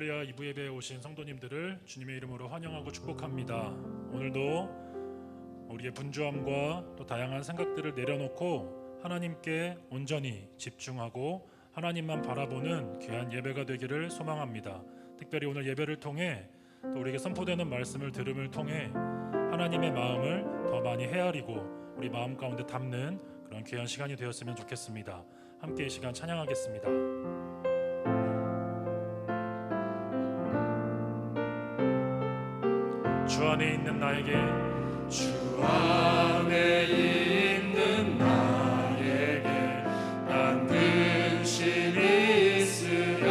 할렐루야 2부 예배에 오신 성도님들을 주님의 이름으로 환영하고 축복합니다. 오늘도 우리의 분주함과 또 다양한 생각들을 내려놓고 하나님께 온전히 집중하고 하나님만 바라보는 귀한 예배가 되기를 소망합니다. 특별히 오늘 예배를 통해 또 우리에게 선포되는 말씀을 들음을 통해 하나님의 마음을 더 많이 헤아리고 우리 마음 가운데 담는 그런 귀한 시간이 되었으면 좋겠습니다. 함께 이 시간 찬양하겠습니다. 주 안에 있는 나에게, 주 안에 있는 나에게 난 근심이 있으랴.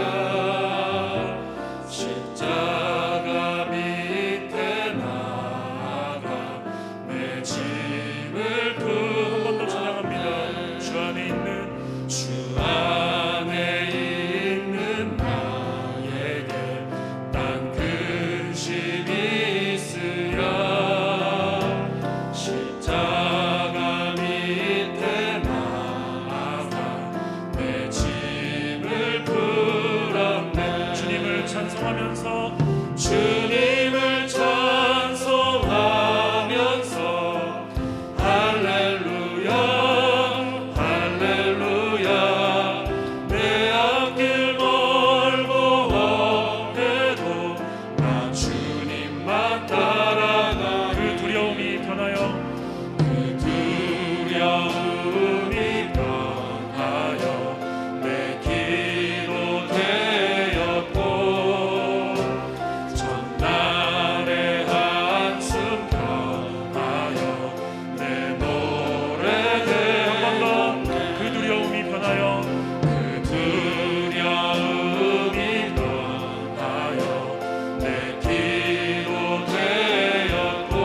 십자가 밑에 나아가 내 짐을 한 번 더 찬양합니다. 주 안에 있는, 주 안에 있는 나에게 난 근심이 십자가 밑에 나아가 내 짐을 풀었네. 주님을 찬송하면서, 주님을 찬송하면서 할렐루야 할렐루야. 내 앞길 멀고 험해도 나 주님만 따라가. 그 두려움이 변하여, 그 두려움이 변하여 내 기도 되었고 전날의 한숨 변하여 내 노래 되었고. 그 두려움이 변하여, 그 두려움이 변하여 내 기도 되었고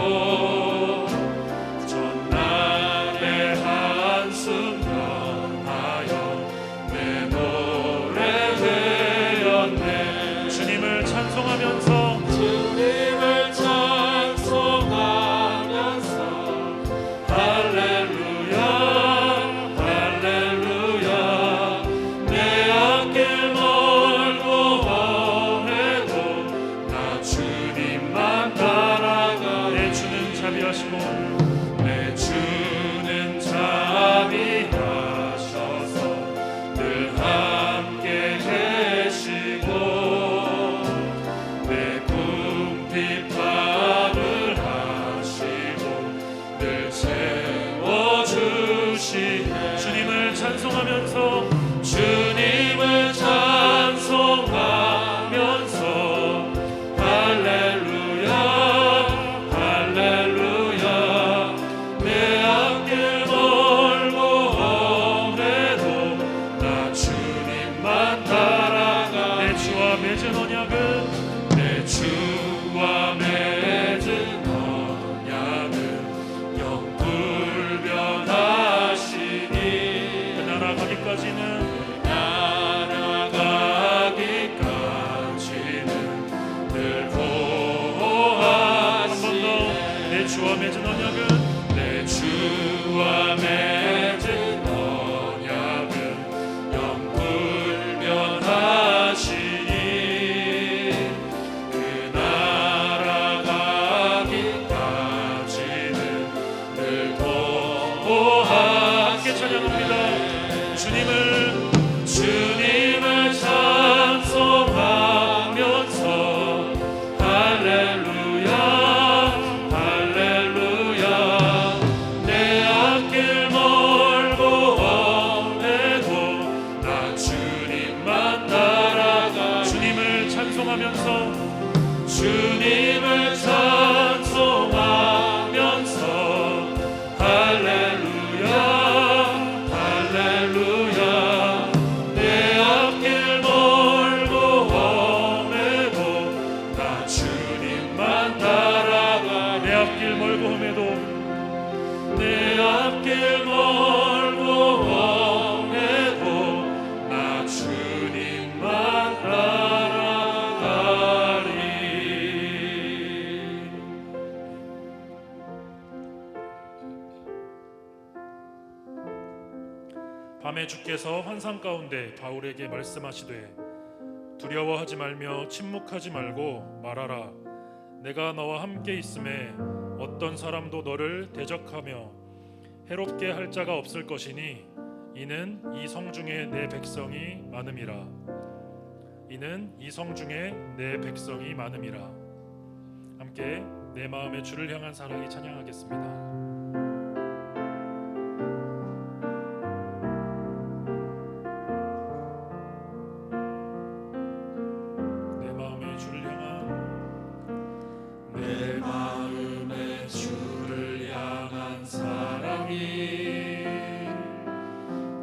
전날의 한숨 변하여 내 노래 되었네. 주님을 찬송하면서, 주님을 찬송하면서 할렐루야 할렐루야. 내 앞길 멀고 험해도 나 주님만 따라가. 내 주는 자비하시고, 내 주는 자비하셔서 늘 함께 계시고 내 궁핍함을 하시고 늘 채워주시네. 주님을 찬송하면서, 주님을 찬송하면서 할렐루야 할렐루야. 내 앞길 멀고 험해도 나 주님만 따라가. 내 주와 맺은 언약은, 내 주와 맺은 언약은 영불변하시니. 그 나라 가기까지는, 그 나라 가기까지는 늘 보호하시네. 내 주와 맺은 언약은, 내 주와 맺은 언약은 영불변하시니. 그 나라 가기까지는 늘 보호하시네. 함께 찬양합니다. 주님을 찬송하면서 할렐루야 할렐루야. 내 앞길 멀고 험해도 나 주님만 따라가. 주님을 찬송하면서, 주님을 찬송하면서 할렐루야 할렐루야. 내 앞길 멀고 험해도 나 주님만 따라가. 내 앞길 멀고 험해도, 내 앞길 멀고 험해도 나 주님만 따라가리. 밤에 주께서 환상 가운데 바울에게 말씀하시되 두려워하지 말며 침묵하지 말고 말하라. 내가 너와 함께 있음에 어떤 사람도 너를 대적하며 해롭게 할 자가 없을 것이니 이는 이 성 중에 내 백성이 많음이라. 이는 이 성 중에 내 백성이 많음이라. 함께 내 마음의 주를 향한 사랑이 찬양하겠습니다. 내 마음의 주를 향한 사랑이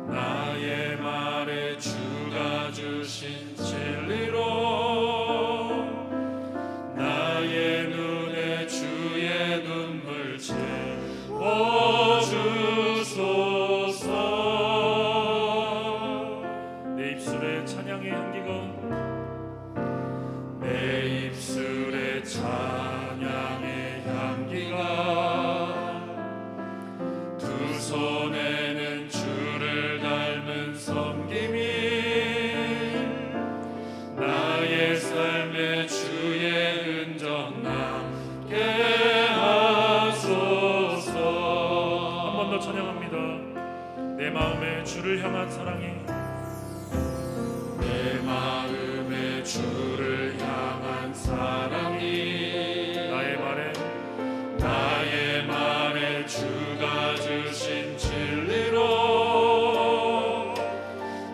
나의 말에 주가 주신 진리로 나의 눈에 주의 눈물 채워주소서. 내 입술에 찬양의 향기가 내 입술에 찬양의 향기가 두 손에는 주를 닮은 섬김이 나의 삶에 주의 흔적 남게 하소서. 한 번 더 찬양합니다. 내 마음의 주를 향한 사랑이 내 마음의 주를 향한 사랑이 나의 말에 주가 주신 진리로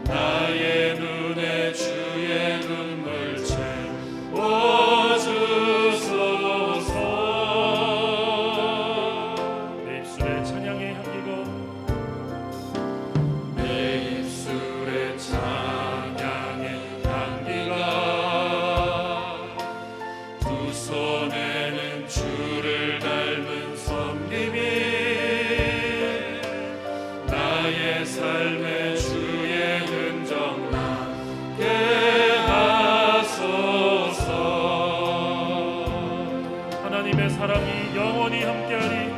나의 눈에 주의 눈물 채워주소서. 내 입술에 찬양의 향기가 내 입술에 찬양의 향기가 두 손에는 주를 닮은 섬김이 나의 삶에 주의 흔적 남게 하소서. 하나님의 사랑이 영원히 함께하리.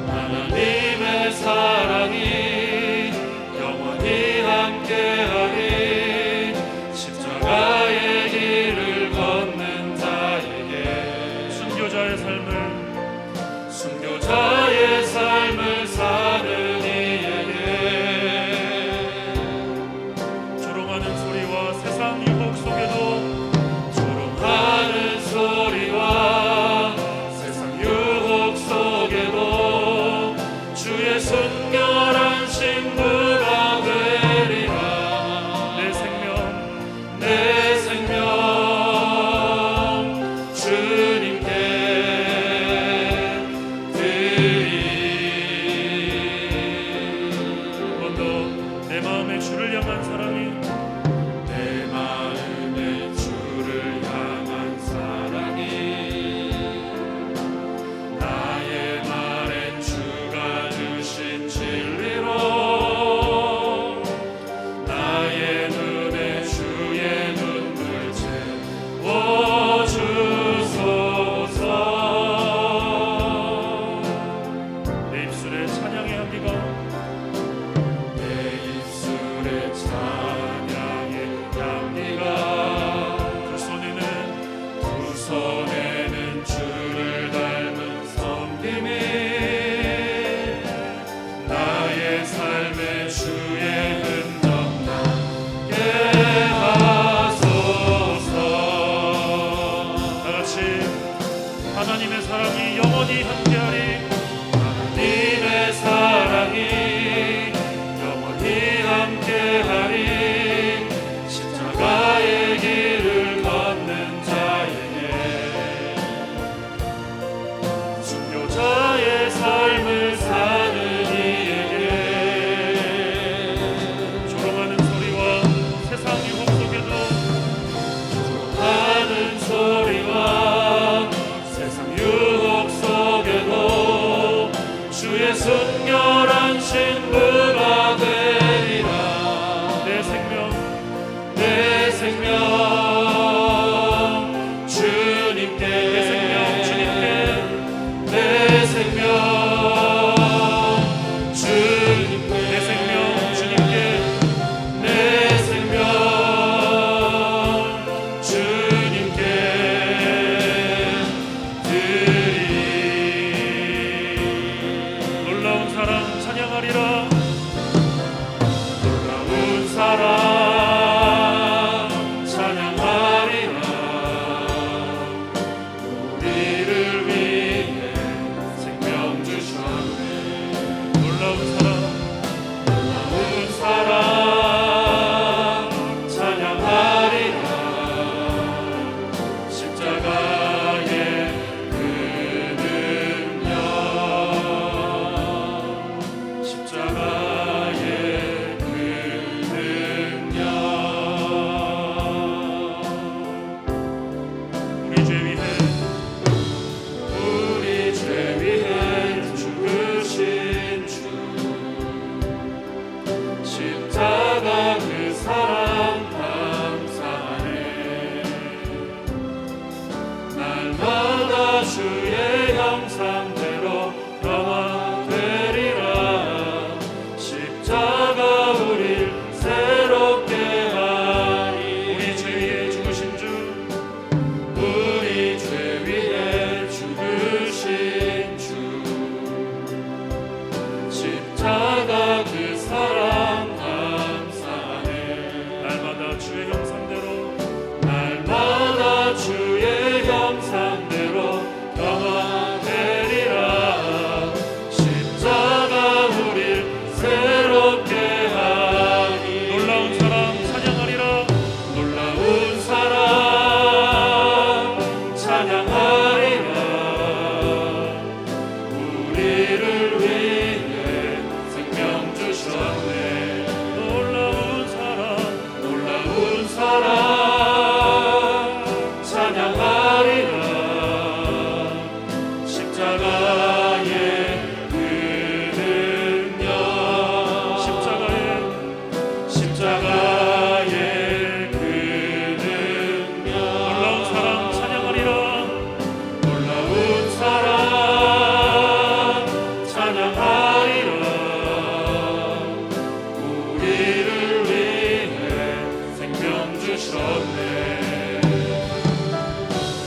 하나님의 사랑이 영원히 함께하리. 십자가의 길을 걷는 자에게 순교자의 삶을 사는 이에게 조롱하는 소리와 세상 유혹 속에도 조롱하는 소리와 세상 유혹 속에도 주의 순결한 신부가 되리라. 내 생명 주님께 드리. 한 번 더 내 마음의 주를 향한 사랑이 내 마음의 주를 향한 사랑이 나의 말에 주가 주신 진리 찬양하리라. 놀라운 사랑 찬양하리라. 우리를 위해 생명 주셨네. 놀라운 사랑 놀라운 사랑 찬양하리라. 십자가의 그 능력 십자가의 그 능력 우리 죄 위해 우리 죄 위해 죽으신 주 십자가 그 사랑 감사하네. 날마다 주의 형상대로 변화되리라. 십자가 우릴 새롭게 하니. 우리 죄 위해 죽으신 주 우리 죄 위해 죽으신 주 십자가 그 사랑 감사하네. 날마다 주의 형상대로 날마다 주의 형상대로 변화되리라. 십자가 우릴 새롭게 하니. 놀라운 사랑 찬양하리라. 놀라운 사랑 찬양하리라. 우리를 위해 생명 주셨네. 놀라운 사랑 놀라운 사랑 찬양하리라. 십자가의 그 능력 십자가의 그 능력 놀라운 사랑 찬양하리라. 놀라운 사랑 찬양하리라. 우리를 위해 생명 주셨네.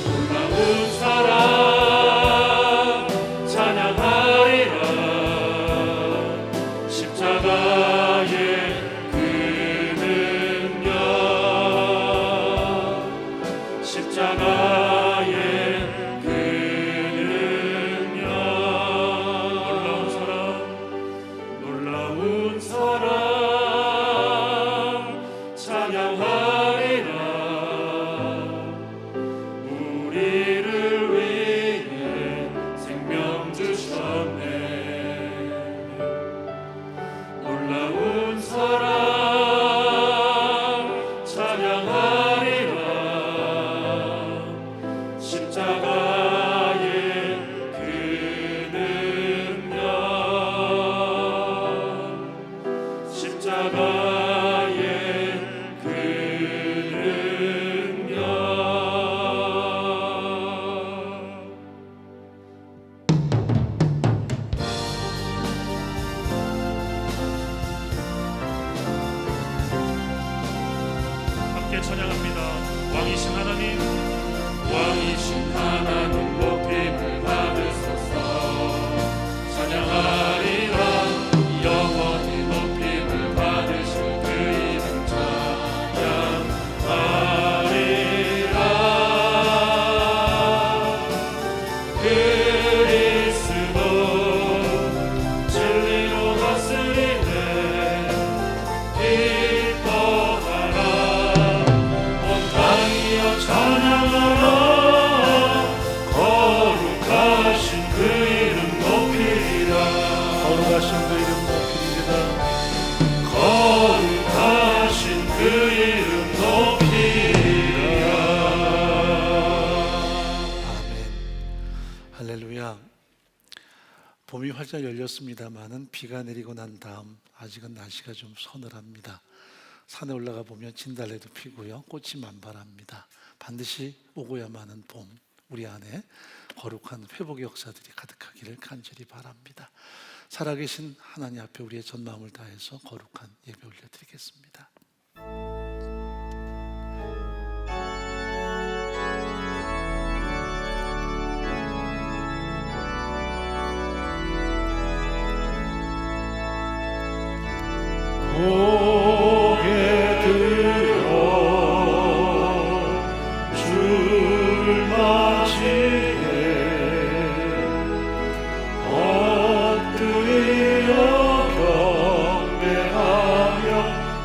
놀라운 사랑 찬양하리라. 십자가의 그 능력 십자가의 그 능력 놀라운 사랑 찬양하리라. 우리를 위해 생명 주셨네. 놀라운 사랑 찬양하리라. 십자가의 그 능력 십자가의 그 능력 함께 찬양합니다. 왕이신 하나님 왕이신 하나님 높임을 받으소서. 찬양하리라. 영원히 높임을 받으실 그 이름 찬양하리라. 그리스도 진리로 다스리네. 기뻐하라. 온 땅이여 찬양하라. 거룩하신 그 이름 높이리라. 거룩하신 그 이름 높이리라. 거룩하신 그 이름 높이리라. 아멘. 할렐루야. 봄이 활짝 열렸습니다마는 비가 내리고 난 다음 아직은 날씨가 좀 서늘합니다. 산에 올라가 보면 진달래도 피고요, 꽃이 만발합니다. 반드시 오고야만 하는 봄, 우리 안에 거룩한 회복의 역사들이 가득하기를 간절히 바랍니다. 살아계신 하나님 앞에 우리의 전 마음을 다해서 거룩한 예배 올려드리겠습니다. 고개 들어 줄 맞이해 엎드려 경배하며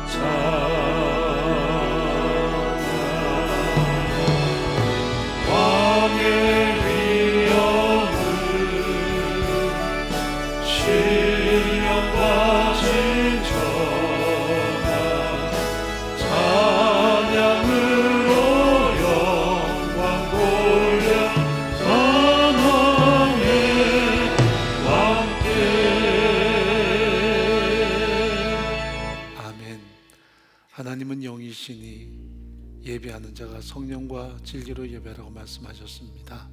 찬양 왕의 위엄을 신령과 진정한 찬양으로 영광 돌려 만왕의 왕께 아멘. 하나님은 영이시니 예배하는 자가 성령과 진리로 예배하라고 말씀하셨습니다.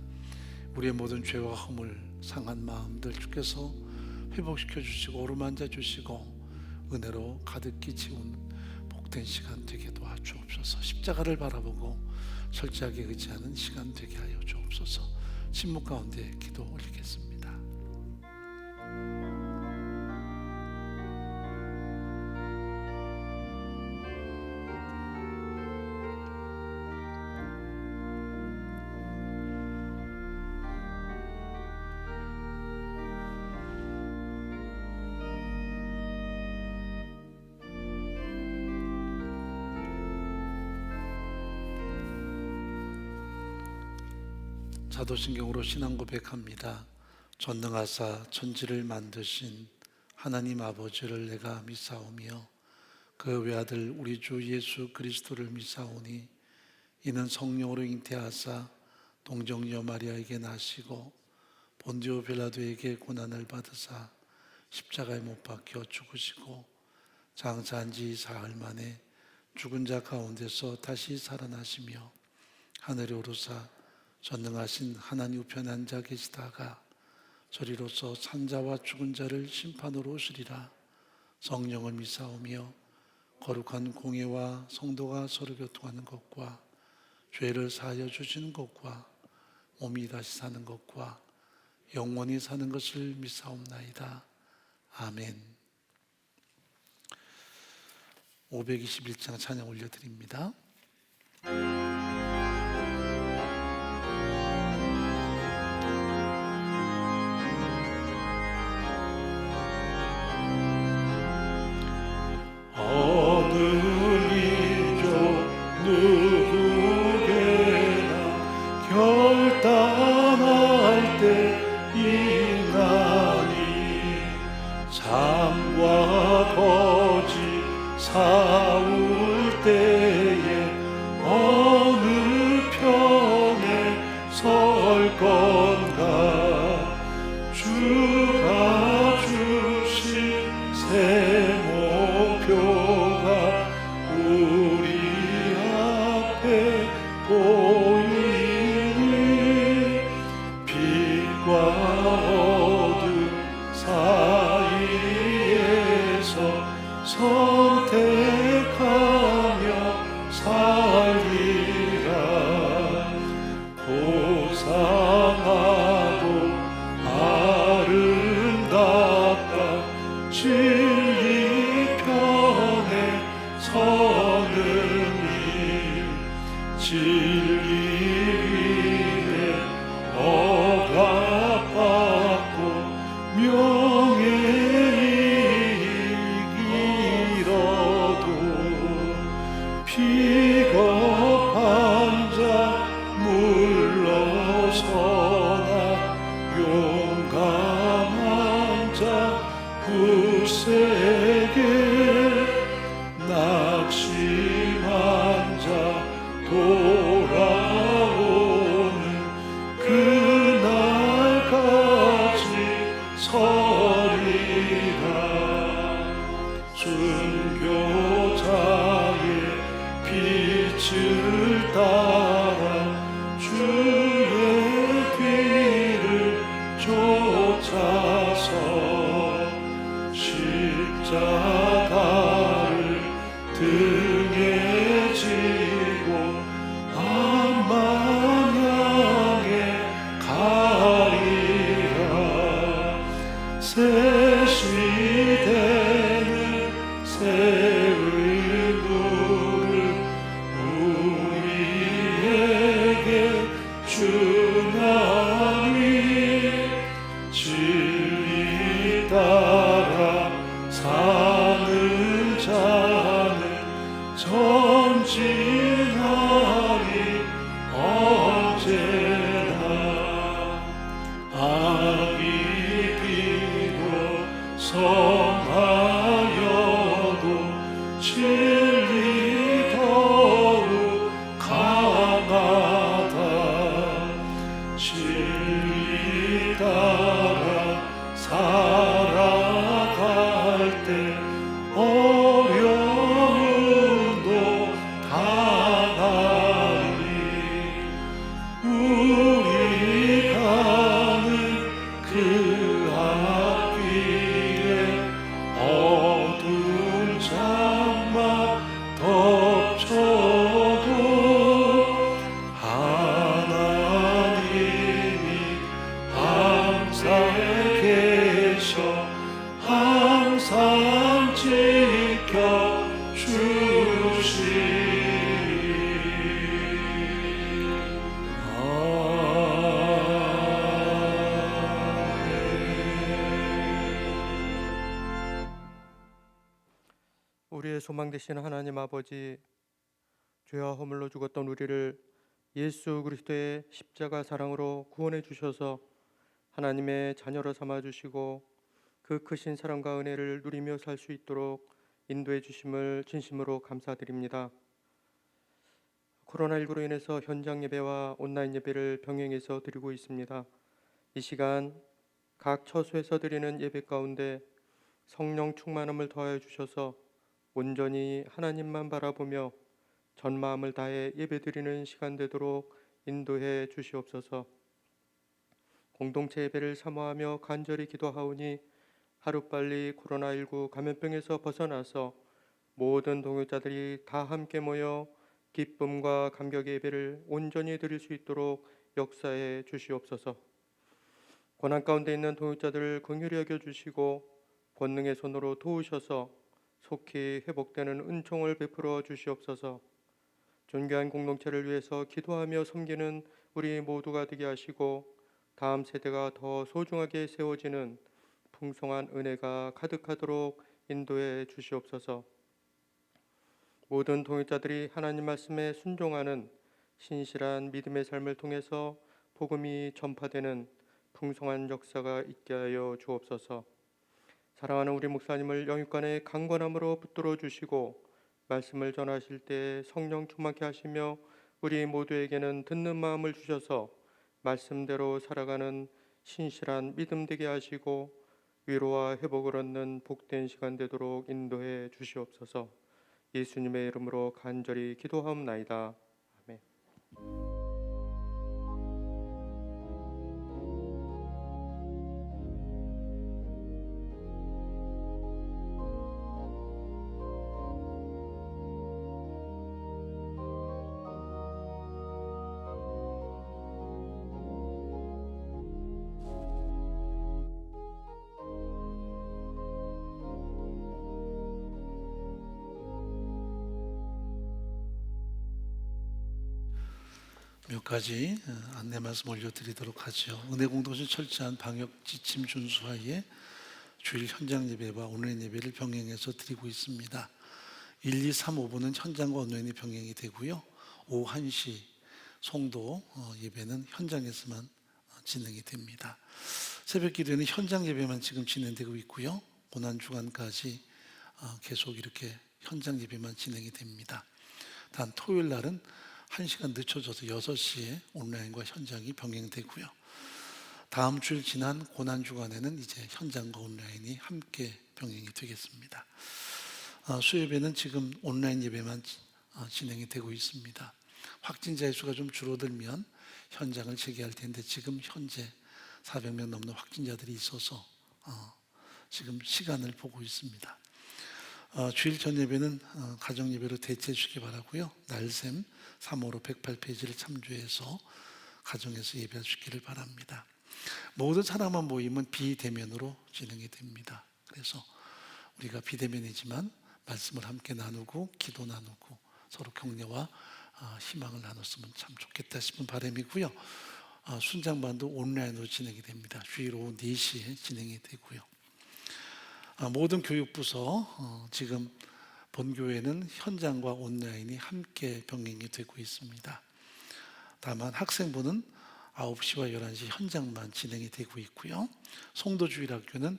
우리의 모든 죄와 허물, 상한 마음들 주께서 회복시켜 주시고 어루만져 주시고 은혜로 가득히 채운 복된 시간 되게 도와주옵소서. 십자가를 바라보고 철저하게 의지하는 시간 되게 하여 주옵소서. 침묵 가운데 기도 올리겠습니다. 사도신경으로 신앙 고백합니다. 전능하사 천지를 만드신 하나님 아버지를 내가 믿사오며 그 외아들 우리 주 예수 그리스도를 믿사오니 이는 성령으로 잉태하사 동정녀 마리아에게 나시고 본디오 빌라도에게 고난을 받으사 십자가에 못 박혀 죽으시고 장사한 지 사흘 만에 죽은 자 가운데서 다시 살아나시며 하늘에 오르사 전능하신 하나님 우편에 앉아 계시다가 저리로서 산자와 죽은 자를 심판으로 오시리라. 성령을 믿사오며 거룩한 공예와 성도가 서로 교통하는 것과 죄를 사하여 주시는 것과 몸이 다시 사는 것과 영원히 사는 것을 믿사옵나이다. 아멘. 521장 찬양 올려드립니다. 어느 민족 누구게나 결단할 때 인간이 참과 거짓 싸울 때에 어느 편에 설 건가 주가 주신 새 목표가 우리 앞에 보이니 빛과 어둠 사이에서 선택하며 살리라. 고상하고 아름답다 진리 편에 서는 일 진리 위에 억압받고 명예이익 잃어도 비겁한 자 물러서나 용감한 자 굳세게 낙심한 자 돌아오는 그날까지 서리라. 순교자의 빛을 따라 주의 뒤를 쫓아서 십자가를 등에 지고 암만향에 가리라. 새 시대는 새 때 어려움도 당하리. 우리 가는 그 앞길에 어두운 장막 덮쳐도 하나님이 항상 계셔 항상 지켜주시리. 우리의 소망 되신 하나님 아버지, 죄와 허물로 죽었던 우리를 예수 그리스도의 십자가 사랑으로 구원해 주셔서 하나님의 자녀로 삼아 주시고 그 크신 사랑과 은혜를 누리며 살 수 있도록 인도해 주심을 진심으로 감사드립니다. 코로나19로 인해서 현장 예배와 온라인 예배를 병행해서 드리고 있습니다. 이 시간 각 처소에서 드리는 예배 가운데 성령 충만함을 더하여 주셔서 온전히 하나님만 바라보며 전 마음을 다해 예배드리는 시간 되도록 인도해 주시옵소서. 공동체 예배를 사모하며 간절히 기도하오니 하루빨리 코로나19 감염병에서 벗어나서 모든 동역자들이 다 함께 모여 기쁨과 감격의 예배를 온전히 드릴 수 있도록 역사해 주시옵소서. 고난 가운데 있는 동역자들을 긍휼히 여겨주시고 권능의 손으로 도우셔서 속히 회복되는 은총을 베풀어 주시옵소서. 존귀한 공동체를 위해서 기도하며 섬기는 우리 모두가 되게 하시고 다음 세대가 더 소중하게 세워지는 풍성한 은혜가 가득하도록 인도해 주시옵소서. 모든 동역자들이 하나님 말씀에 순종하는 신실한 믿음의 삶을 통해서 복음이 전파되는 풍성한 역사가 있게 하여 주옵소서. 사랑하는 우리 목사님을 영육간의 강건함으로 붙들어 주시고 말씀을 전하실 때 성령 충만케 하시며 우리 모두에게는 듣는 마음을 주셔서 말씀대로 살아가는 신실한 믿음 되게 하시고 위로와 회복을 얻는 복된 시간 되도록 인도해 주시옵소서. 예수님의 이름으로 간절히 기도하옵나이다. 아멘. 몇 가지 안내 말씀 올려드리도록 하죠. 은혜 공동체 철저한 방역 지침 준수하에 주일 현장 예배와 온라인 예배를 병행해서 드리고 있습니다. 1, 2, 3, 5분은 현장과 온라인이 병행이 되고요. 오후 1시 송도 예배는 현장에서만 진행이 됩니다. 새벽 기도회는 현장 예배만 지금 진행되고 있고요. 고난주간까지 계속 이렇게 현장 예배만 진행이 됩니다. 단 토요일 날은 1시간 늦춰져서 6시에 온라인과 현장이 병행되고요. 다음 주일 지난 고난주간에는 이제 현장과 온라인이 함께 병행이 되겠습니다. 수요예배는 지금 온라인 예배만 진행이 되고 있습니다. 확진자의 수가 좀 줄어들면 현장을 재개할 텐데 지금 현재 400명 넘는 확진자들이 있어서 지금 시간을 보고 있습니다. 주일 전 예배는 가정 예배로 대체해 주시기 바라고요. 날샘 3호로 108페이지를 참조해서 가정에서 예배할 수 있기를 바랍니다. 모든 사람만 모이면 비대면으로 진행이 됩니다. 그래서 우리가 비대면이지만 말씀을 함께 나누고 기도 나누고 서로 격려와 희망을 나눴으면 참 좋겠다 싶은 바람이고요. 순장반도 온라인으로 진행이 됩니다. 주일 오후 4시에 진행이 되고요. 모든 교육부서 지금 본교회는 현장과 온라인이 함께 병행이 되고 있습니다. 다만 학생부는 9시와 11시 현장만 진행이 되고 있고요. 송도주일학교는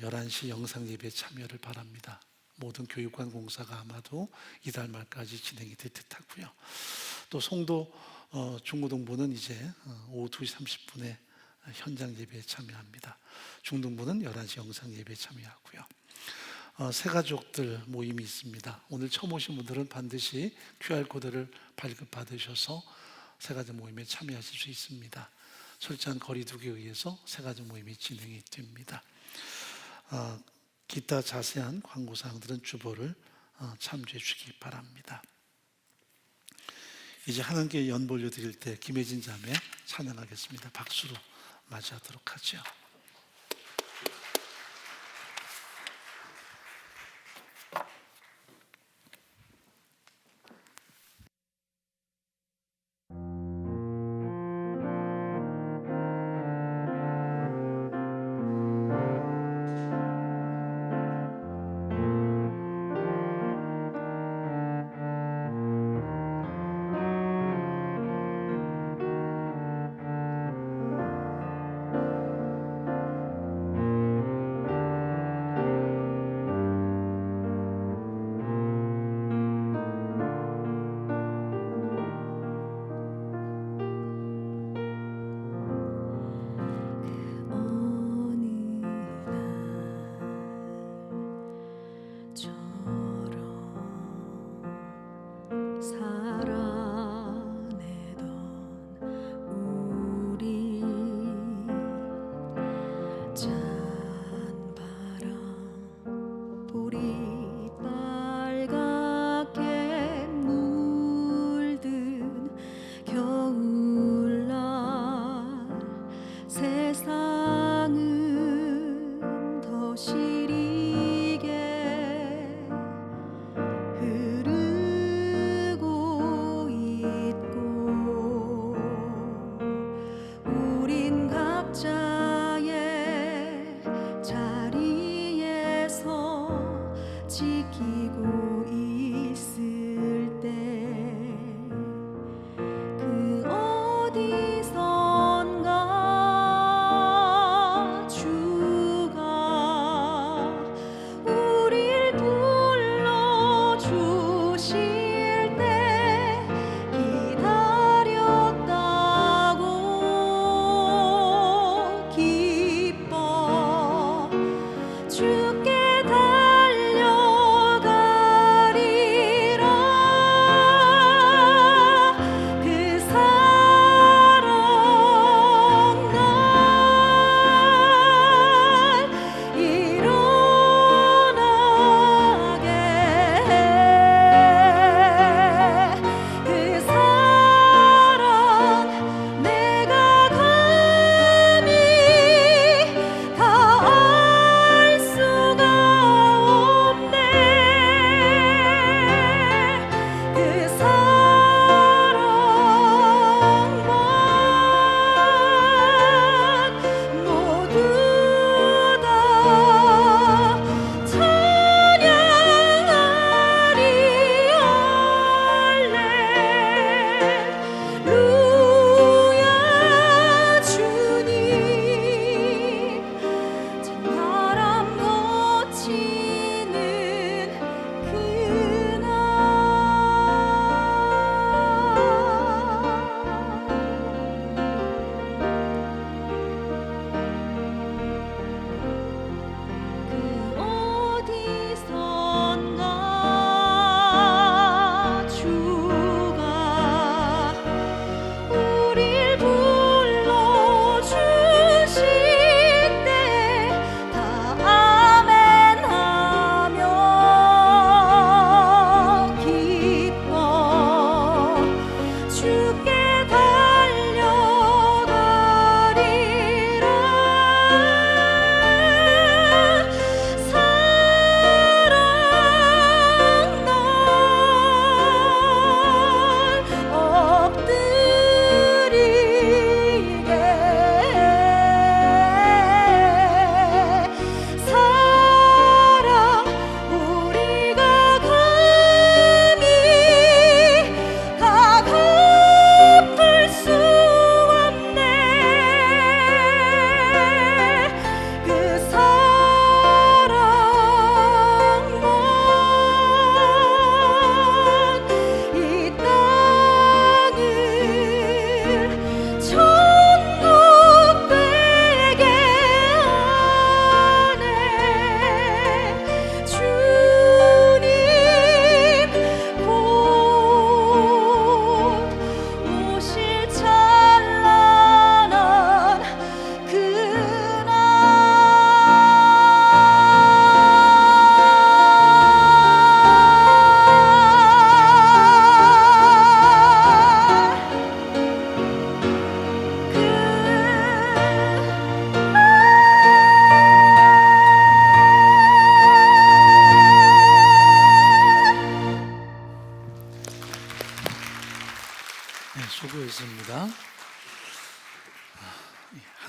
11시 영상 예배 참여를 바랍니다. 모든 교육관 공사가 아마도 이달 말까지 진행이 될 듯하고요. 또 송도 중고등부는 이제 오후 2시 30분에 현장 예배에 참여합니다. 중등부는 11시 영상 예배에 참여하고요. 새가족들 모임이 있습니다. 오늘 처음 오신 분들은 반드시 QR코드를 발급받으셔서 새가족 모임에 참여하실 수 있습니다. 설치한 거리두기에 의해서 새가족 모임이 진행이 됩니다. 기타 자세한 광고사항들은 주보를 참조해 주시기 바랍니다. 이제 하나님께 연 돌려드릴 때 김혜진 자매 찬양하겠습니다. 박수로 맞이하도록 하죠.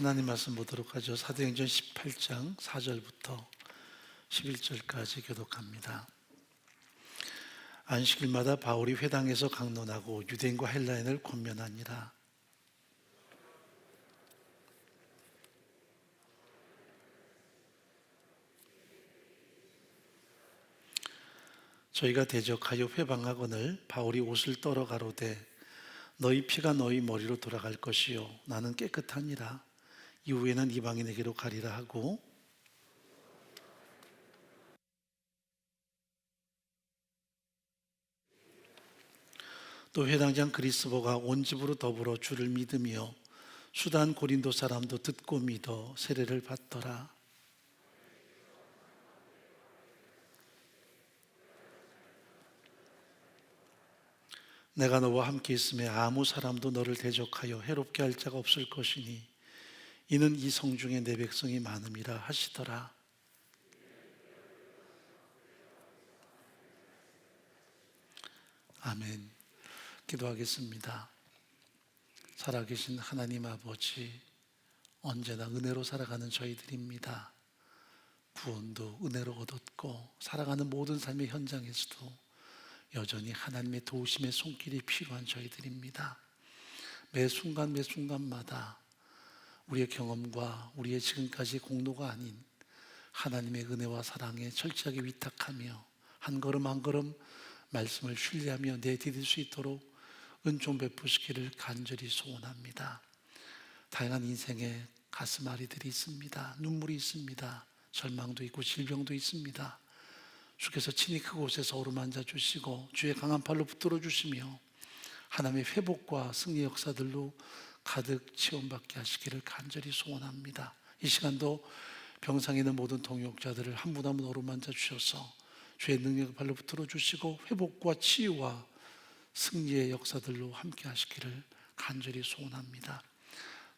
하나님 말씀 보도록 하죠. 사도행전 18장 4절부터 11절까지 교독합니다. 안식일마다 바울이 회당에서 강론하고 유대인과 헬라인을 권면하니라. 저희가 대적하여 회방하거늘 바울이 옷을 떨어 가로되 너희 피가 너희 머리로 돌아갈 것이요 나는 깨끗하니라. 이후에는 이방인에게로 가리라 하고 또 회당장 그리스보가 온 집으로 더불어 주를 믿으며 수단 고린도 사람도 듣고 믿어 세례를 받더라. 내가 너와 함께 있음에 아무 사람도 너를 대적하여 해롭게 할 자가 없을 것이니 이는 이 성중에 내 백성이 많음이라 하시더라. 아멘. 기도하겠습니다. 살아계신 하나님 아버지, 언제나 은혜로 살아가는 저희들입니다. 구원도 은혜로 얻었고 살아가는 모든 삶의 현장에서도 여전히 하나님의 도우심의 손길이 필요한 저희들입니다. 매 순간 매 순간마다 우리의 경험과 우리의 지금까지 공로가 아닌 하나님의 은혜와 사랑에 철저하게 위탁하며 한 걸음 한 걸음 말씀을 신뢰하며 내디딜 수 있도록 은총 베푸시기를 간절히 소원합니다. 다양한 인생의 가슴앓이들이 있습니다. 눈물이 있습니다. 절망도 있고 질병도 있습니다. 주께서 친히 그곳에서 어루만져 주시고 주의 강한 팔로 붙들어 주시며 하나님의 회복과 승리 역사들로 가득 체험받게 하시기를 간절히 소원합니다. 이 시간도 병상에 있는 모든 동역자들을 한 분 한 분 어루만져 주셔서 주의 능력의 발로 붙들어 주시고 회복과 치유와 승리의 역사들로 함께 하시기를 간절히 소원합니다.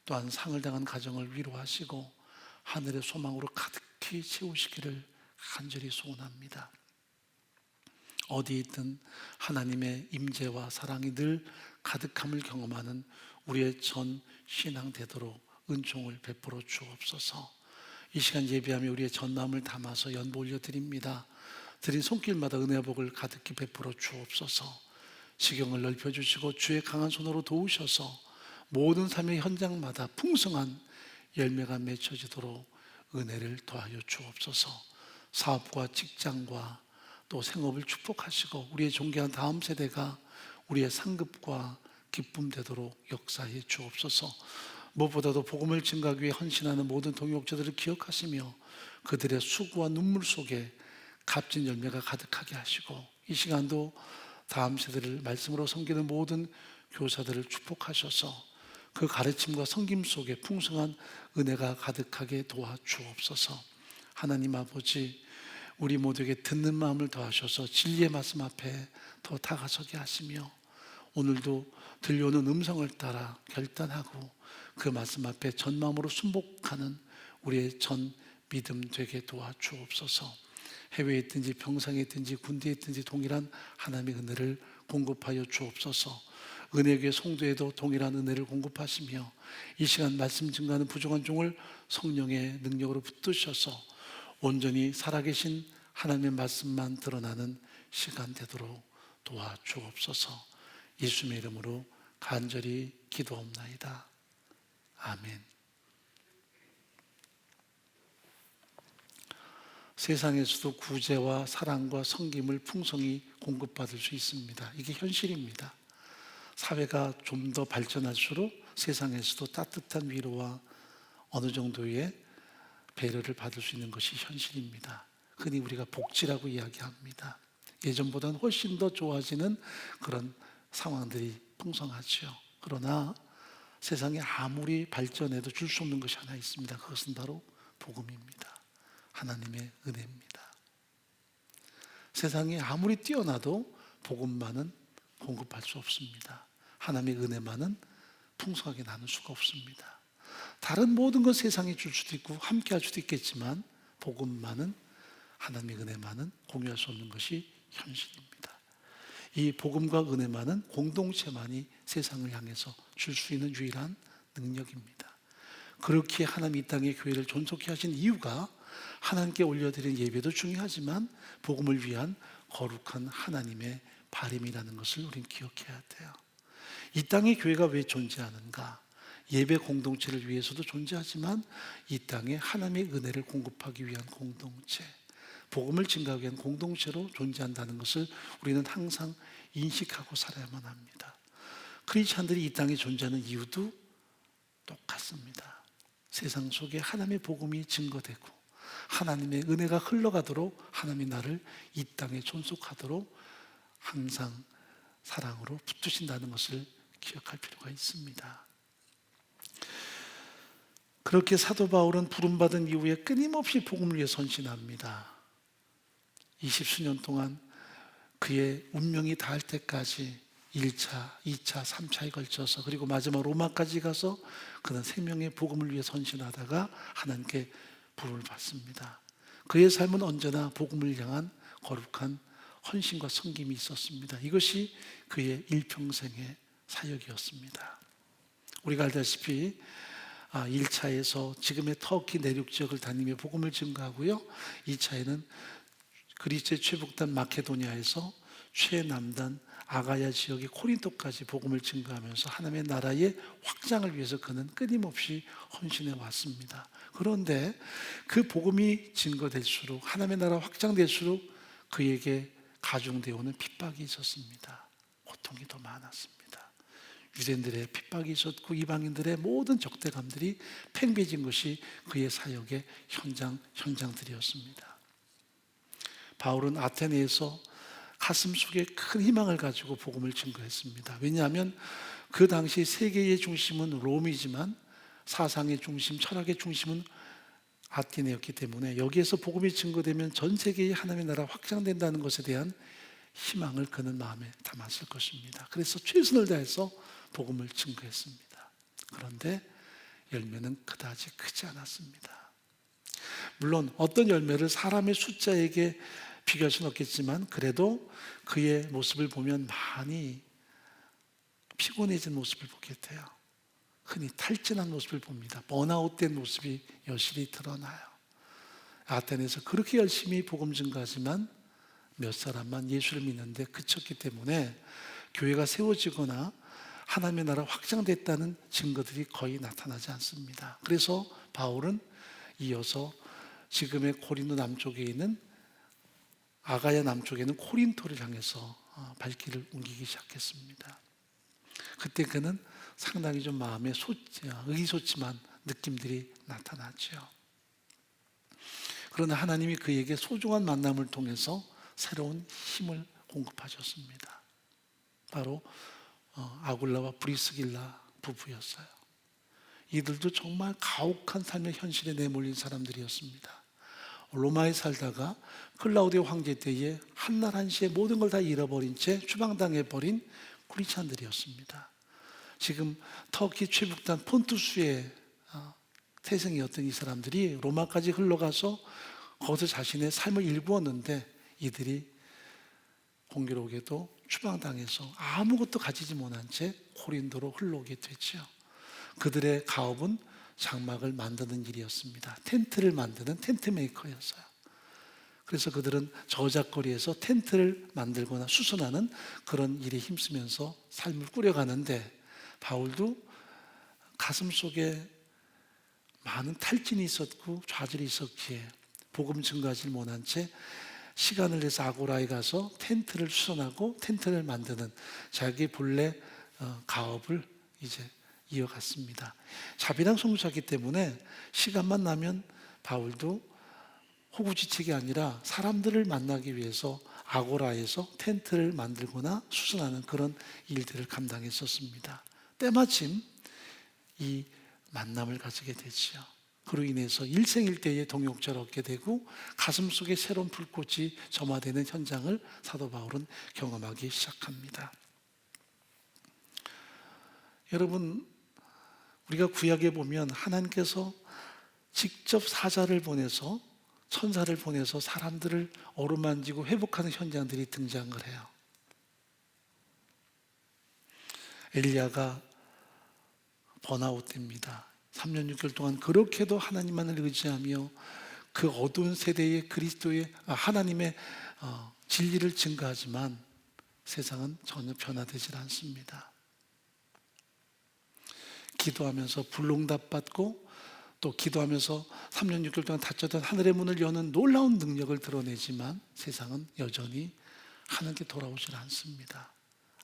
또한 상을 당한 가정을 위로하시고 하늘의 소망으로 가득히 채우시기를 간절히 소원합니다. 어디 있든 하나님의 임재와 사랑이 늘 가득함을 경험하는 우리의 전 신앙 되도록 은총을 베풀어 주옵소서. 이 시간 예배하며 우리의 전마음을 담아서 연보 올려드립니다. 드린 손길마다 은혜와 복을 가득히 베풀어 주옵소서. 지경을 넓혀주시고 주의 강한 손으로 도우셔서 모든 삶의 현장마다 풍성한 열매가 맺혀지도록 은혜를 더하여 주옵소서. 사업과 직장과 또 생업을 축복하시고 우리의 존귀한 다음 세대가 우리의 상급과 기쁨 되도록 역사해 주옵소서. 무엇보다도 복음을 증가하기 위해 헌신하는 모든 동역자들을 기억하시며 그들의 수고와 눈물 속에 값진 열매가 가득하게 하시고 이 시간도 다음 세대를 말씀으로 섬기는 모든 교사들을 축복하셔서 그 가르침과 섬김 속에 풍성한 은혜가 가득하게 도와주옵소서. 하나님 아버지, 우리 모두에게 듣는 마음을 더하셔서 진리의 말씀 앞에 더 다가서게 하시며 오늘도 들려오는 음성을 따라 결단하고 그 말씀 앞에 전 마음으로 순복하는 우리의 전 믿음 되게 도와주옵소서. 해외에 있든지 평상에 있든지 군대에 있든지 동일한 하나님의 은혜를 공급하여 주옵소서. 은혜교회 성도에도 동일한 은혜를 공급하시며 이 시간 말씀 증거하는 부족한 종을 성령의 능력으로 붙드셔서 온전히 살아계신 하나님의 말씀만 드러나는 시간 되도록 도와주옵소서. 예수님의 이름으로 간절히 기도옵나이다. 아멘. 세상에서도 구제와 사랑과 섬김을 풍성히 공급받을 수 있습니다. 이게 현실입니다. 사회가 좀 더 발전할수록 세상에서도 따뜻한 위로와 어느 정도의 배려를 받을 수 있는 것이 현실입니다. 흔히 우리가 복지라고 이야기합니다. 예전보다는 훨씬 더 좋아지는 그런 상황들이 풍성하죠. 그러나 세상에 아무리 발전해도 줄 수 없는 것이 하나 있습니다. 그것은 바로 복음입니다. 하나님의 은혜입니다. 세상이 아무리 뛰어나도 복음만은 공급할 수 없습니다. 하나님의 은혜만은 풍성하게 나눌 수가 없습니다. 다른 모든 건 세상에 줄 수도 있고 함께 할 수도 있겠지만 복음만은, 하나님의 은혜만은 공유할 수 없는 것이 현실입니다. 이 복음과 은혜만은 공동체만이 세상을 향해서 줄 수 있는 유일한 능력입니다. 그렇게 하나님 이 땅의 교회를 존속케 하신 이유가 하나님께 올려드리는 예배도 중요하지만 복음을 위한 거룩한 하나님의 바람이라는 것을 우리는 기억해야 돼요. 이 땅의 교회가 왜 존재하는가? 예배 공동체를 위해서도 존재하지만 이 땅에 하나님의 은혜를 공급하기 위한 공동체, 복음을 증가하기 위한 공동체로 존재한다는 것을 우리는 항상 인식하고 살아야만 합니다. 크리스찬들이 이 땅에 존재하는 이유도 똑같습니다. 세상 속에 하나님의 복음이 증거되고 하나님의 은혜가 흘러가도록 하나님이 나를 이 땅에 존속하도록 항상 사랑으로 붙드신다는 것을 기억할 필요가 있습니다. 그렇게 사도 바울은 부름받은 이후에 끊임없이 복음을 위해 선신합니다. 20수년 동안 그의 운명이 닿을 때까지 1차, 2차, 3차에 걸쳐서 그리고 마지막 로마까지 가서 그는 생명의 복음을 위해 선신하다가 하나님께 부름을 받습니다. 그의 삶은 언제나 복음을 향한 거룩한 헌신과 섬김이 있었습니다. 이것이 그의 일평생의 사역이었습니다. 우리가 알다시피 1차에서 지금의 터키 내륙 지역을 다니며 복음을 증거하고요, 2차에는 그리스의 최북단 마케도니아에서 최남단 아가야 지역의 코린토까지 복음을 증거하면서 하나님의 나라의 확장을 위해서 그는 끊임없이 헌신해 왔습니다. 그런데 그 복음이 증거될수록, 하나님의 나라 확장될수록 그에게 가중되어 오는 핍박이 있었습니다. 고통이 더 많았습니다. 유대인들의 핍박이 있었고 이방인들의 모든 적대감들이 팽배해진 것이 그의 사역의 현장들이었습니다. 바울은 아테네에서 가슴 속에 큰 희망을 가지고 복음을 증거했습니다. 왜냐하면 그 당시 세계의 중심은 롬이지만 사상의 중심, 철학의 중심은 아테네였기 때문에 여기에서 복음이 증거되면 전 세계의 하나님의 나라 확장된다는 것에 대한 희망을 그는 마음에 담았을 것입니다. 그래서 최선을 다해서 복음을 증거했습니다. 그런데 열매는 그다지 크지 않았습니다. 물론 어떤 열매를 사람의 숫자에게 비교할 수는 없겠지만 그래도 그의 모습을 보면 많이 피곤해진 모습을 보게 돼요. 흔히 탈진한 모습을 봅니다. 번아웃된 모습이 여실히 드러나요. 아테네에서 그렇게 열심히 복음 증거하지만 몇 사람만 예수를 믿는데 그쳤기 때문에 교회가 세워지거나 하나님의 나라 확장됐다는 증거들이 거의 나타나지 않습니다. 그래서 바울은 이어서 지금의 고린도 남쪽에 있는 아가야 남쪽에는 코린토를 향해서 발길을 옮기기 시작했습니다. 그때 그는 상당히 좀 마음에 의기소침한 느낌들이 나타났죠. 그러나 하나님이 그에게 소중한 만남을 통해서 새로운 힘을 공급하셨습니다. 바로 아굴라와 브리스길라 부부였어요. 이들도 정말 가혹한 삶의 현실에 내몰린 사람들이었습니다. 로마에 살다가 클라우디오 황제 때에 한날 한시에 모든 걸 다 잃어버린 채 추방당해버린 크리스찬들이었습니다. 지금 터키 최북단 폰투스의 태생이었던 이 사람들이 로마까지 흘러가서 거기서 자신의 삶을 일구었는데 이들이 공교롭게도 추방당해서 아무것도 가지지 못한 채 고린도로 흘러오게 됐죠. 그들의 가업은 장막을 만드는 일이었습니다. 텐트를 만드는 텐트 메이커였어요. 그래서 그들은 저작거리에서 텐트를 만들거나 수선하는 그런 일에 힘쓰면서 삶을 꾸려가는데 바울도 가슴 속에 많은 탈진이 있었고 좌절이 있었기에 복음 증거하지 못한 채 시간을 내서 아고라에 가서 텐트를 수선하고 텐트를 만드는 자기 본래 가업을 이제 이어갔습니다. 자비랑 성수하기 때문에 시간만 나면 바울도 호구지책이 아니라 사람들을 만나기 위해서 아고라에서 텐트를 만들거나 수선하는 그런 일들을 감당했었습니다. 때마침 이 만남을 가지게 되지요. 그로 인해서 일생일대의 동역자를 얻게 되고 가슴 속에 새로운 불꽃이 점화되는 현장을 사도 바울은 경험하기 시작합니다. 여러분, 우리가 구약에 보면 하나님께서 직접 사자를 보내서 천사를 보내서 사람들을 어루만지고 회복하는 현장들이 등장을 해요. 엘리야가 번아웃됩니다. 3년 6개월 동안 그렇게도 하나님만을 의지하며 그 어두운 세대의 그리스도의 하나님의 진리를 증거하지만 세상은 전혀 변화되질 않습니다. 기도하면서 불응답 받고 또 기도하면서 3년 6개월 동안 닫혔던 하늘의 문을 여는 놀라운 능력을 드러내지만 세상은 여전히 하나님께 돌아오질 않습니다.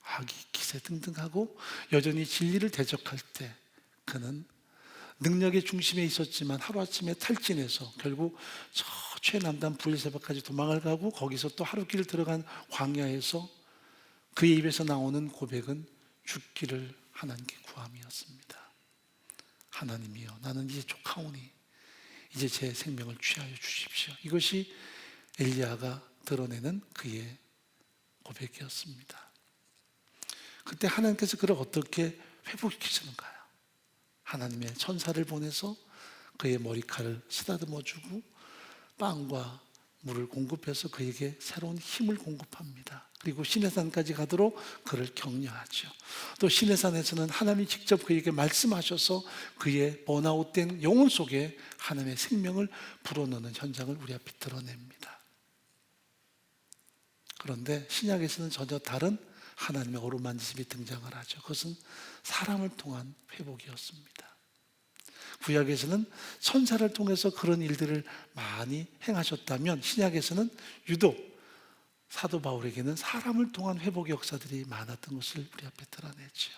악이 기세등등하고 여전히 진리를 대적할 때 그는 능력의 중심에 있었지만 하루아침에 탈진해서 결국 저 최남단 브엘세바까지 도망을 가고 거기서 또 하루길 들어간 광야에서 그의 입에서 나오는 고백은 죽기를 하나님께 구함이었습니다. 하나님이여, 나는 이제 족하오니 이제 제 생명을 취하여 주십시오. 이것이 엘리야가 드러내는 그의 고백이었습니다. 그때 하나님께서 그를 어떻게 회복시키시는가요? 하나님의 천사를 보내서 그의 머리칼을 쓰다듬어 주고 빵과 물을 공급해서 그에게 새로운 힘을 공급합니다. 그리고 시내산까지 가도록 그를 격려하죠. 또 시내산에서는 하나님이 직접 그에게 말씀하셔서 그의 번아웃된 영혼 속에 하나님의 생명을 불어넣는 현장을 우리 앞에 드러냅니다. 그런데 신약에서는 전혀 다른 하나님의 어루만지심이 등장을 하죠. 그것은 사람을 통한 회복이었습니다. 구약에서는 천사를 통해서 그런 일들을 많이 행하셨다면 신약에서는 유독 사도 바울에게는 사람을 통한 회복의 역사들이 많았던 것을 우리 앞에 드러냈죠.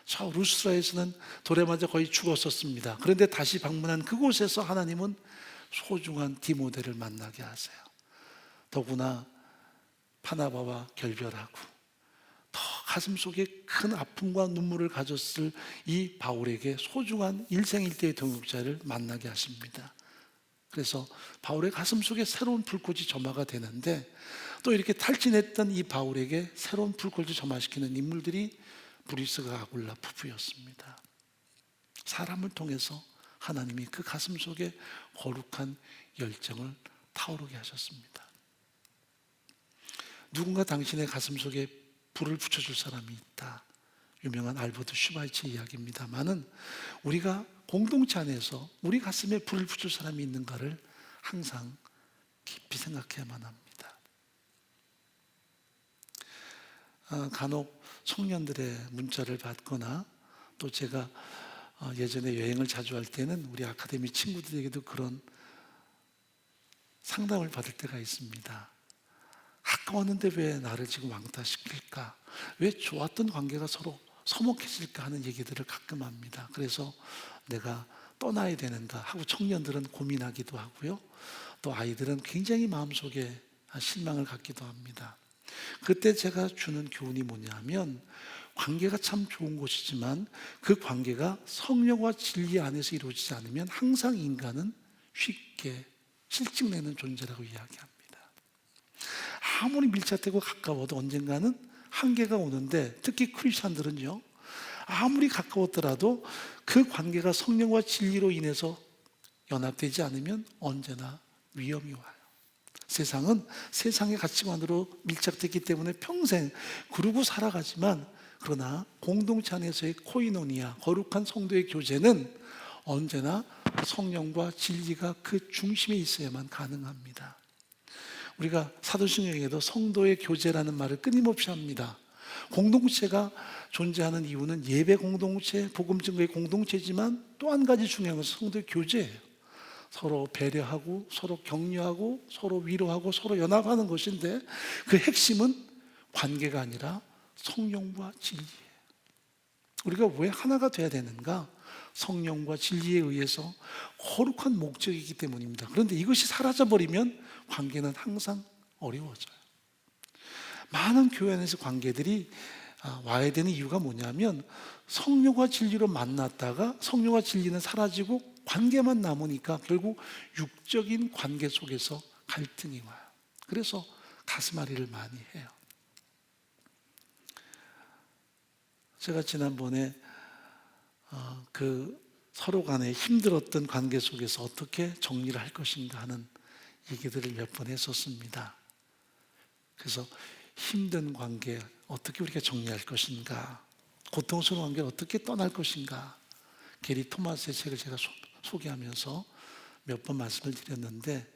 저 루스라에서는 돌에 맞아 거의 죽었었습니다. 그런데 다시 방문한 그곳에서 하나님은 소중한 디모데를 만나게 하세요. 더구나 바나바와 결별하고 더 가슴속에 큰 아픔과 눈물을 가졌을 이 바울에게 소중한 일생일대의 동역자를 만나게 하십니다. 그래서 바울의 가슴속에 새로운 불꽃이 점화가 되는데 또 이렇게 탈진했던 이 바울에게 새로운 불꽃을 점화시키는 인물들이 브리스가 아굴라 부부였습니다. 사람을 통해서 하나님이 그 가슴속에 거룩한 열정을 타오르게 하셨습니다. 누군가 당신의 가슴속에 불을 붙여줄 사람이 있다. 유명한 알버트 슈바이처 이야기입니다만은 우리가 공동체 안에서 우리 가슴에 불을 붙일 사람이 있는가를 항상 깊이 생각해야만 합니다. 간혹 청년들의 문자를 받거나 또 제가 예전에 여행을 자주 할 때는 우리 아카데미 친구들에게도 그런 상담을 받을 때가 있습니다. 가까웠는데 왜 나를 지금 왕따시킬까? 왜 좋았던 관계가 서로 서먹해질까 하는 얘기들을 가끔 합니다. 그래서 내가 떠나야 되는가 하고 청년들은 고민하기도 하고요. 또 아이들은 굉장히 마음속에 실망을 갖기도 합니다. 그때 제가 주는 교훈이 뭐냐면 관계가 참 좋은 곳이지만 그 관계가 성령과 진리 안에서 이루어지지 않으면 항상 인간은 쉽게 실증내는 존재라고 이야기합니다. 아무리 밀착되고 가까워도 언젠가는 한계가 오는데 특히 크리스찬들은요 아무리 가까웠더라도 그 관계가 성령과 진리로 인해서 연합되지 않으면 언제나 위험이 와요. 세상은 세상의 가치관으로 밀착됐기 때문에 평생 그러고 살아가지만 그러나 공동체 안에서의 코이노니아, 거룩한 성도의 교제는 언제나 성령과 진리가 그 중심에 있어야만 가능합니다. 우리가 사도신경에도 성도의 교제라는 말을 끊임없이 합니다. 공동체가 존재하는 이유는 예배 공동체, 복음 증거의 공동체지만 또 한 가지 중요한 것은 성도의 교제예요. 서로 배려하고 서로 격려하고 서로 위로하고 서로 연합하는 것인데 그 핵심은 관계가 아니라 성령과 진리예요. 우리가 왜 하나가 돼야 되는가? 성령과 진리에 의해서 거룩한 목적이기 때문입니다. 그런데 이것이 사라져버리면 관계는 항상 어려워져요. 많은 교회 안에서 관계들이 와야 되는 이유가 뭐냐면 성령과 진리로 만났다가 성령과 진리는 사라지고 관계만 남으니까 결국 육적인 관계 속에서 갈등이 와요. 그래서 가슴앓이를 많이 해요. 제가 지난번에 그 서로 간에 힘들었던 관계 속에서 어떻게 정리를 할 것인가 하는 얘기들을 몇 번 했었습니다. 그래서 힘든 관계 어떻게 우리가 정리할 것인가, 고통스러운 관계 어떻게 떠날 것인가, 게리 토마스의 책을 제가 소개하면서 몇 번 말씀을 드렸는데,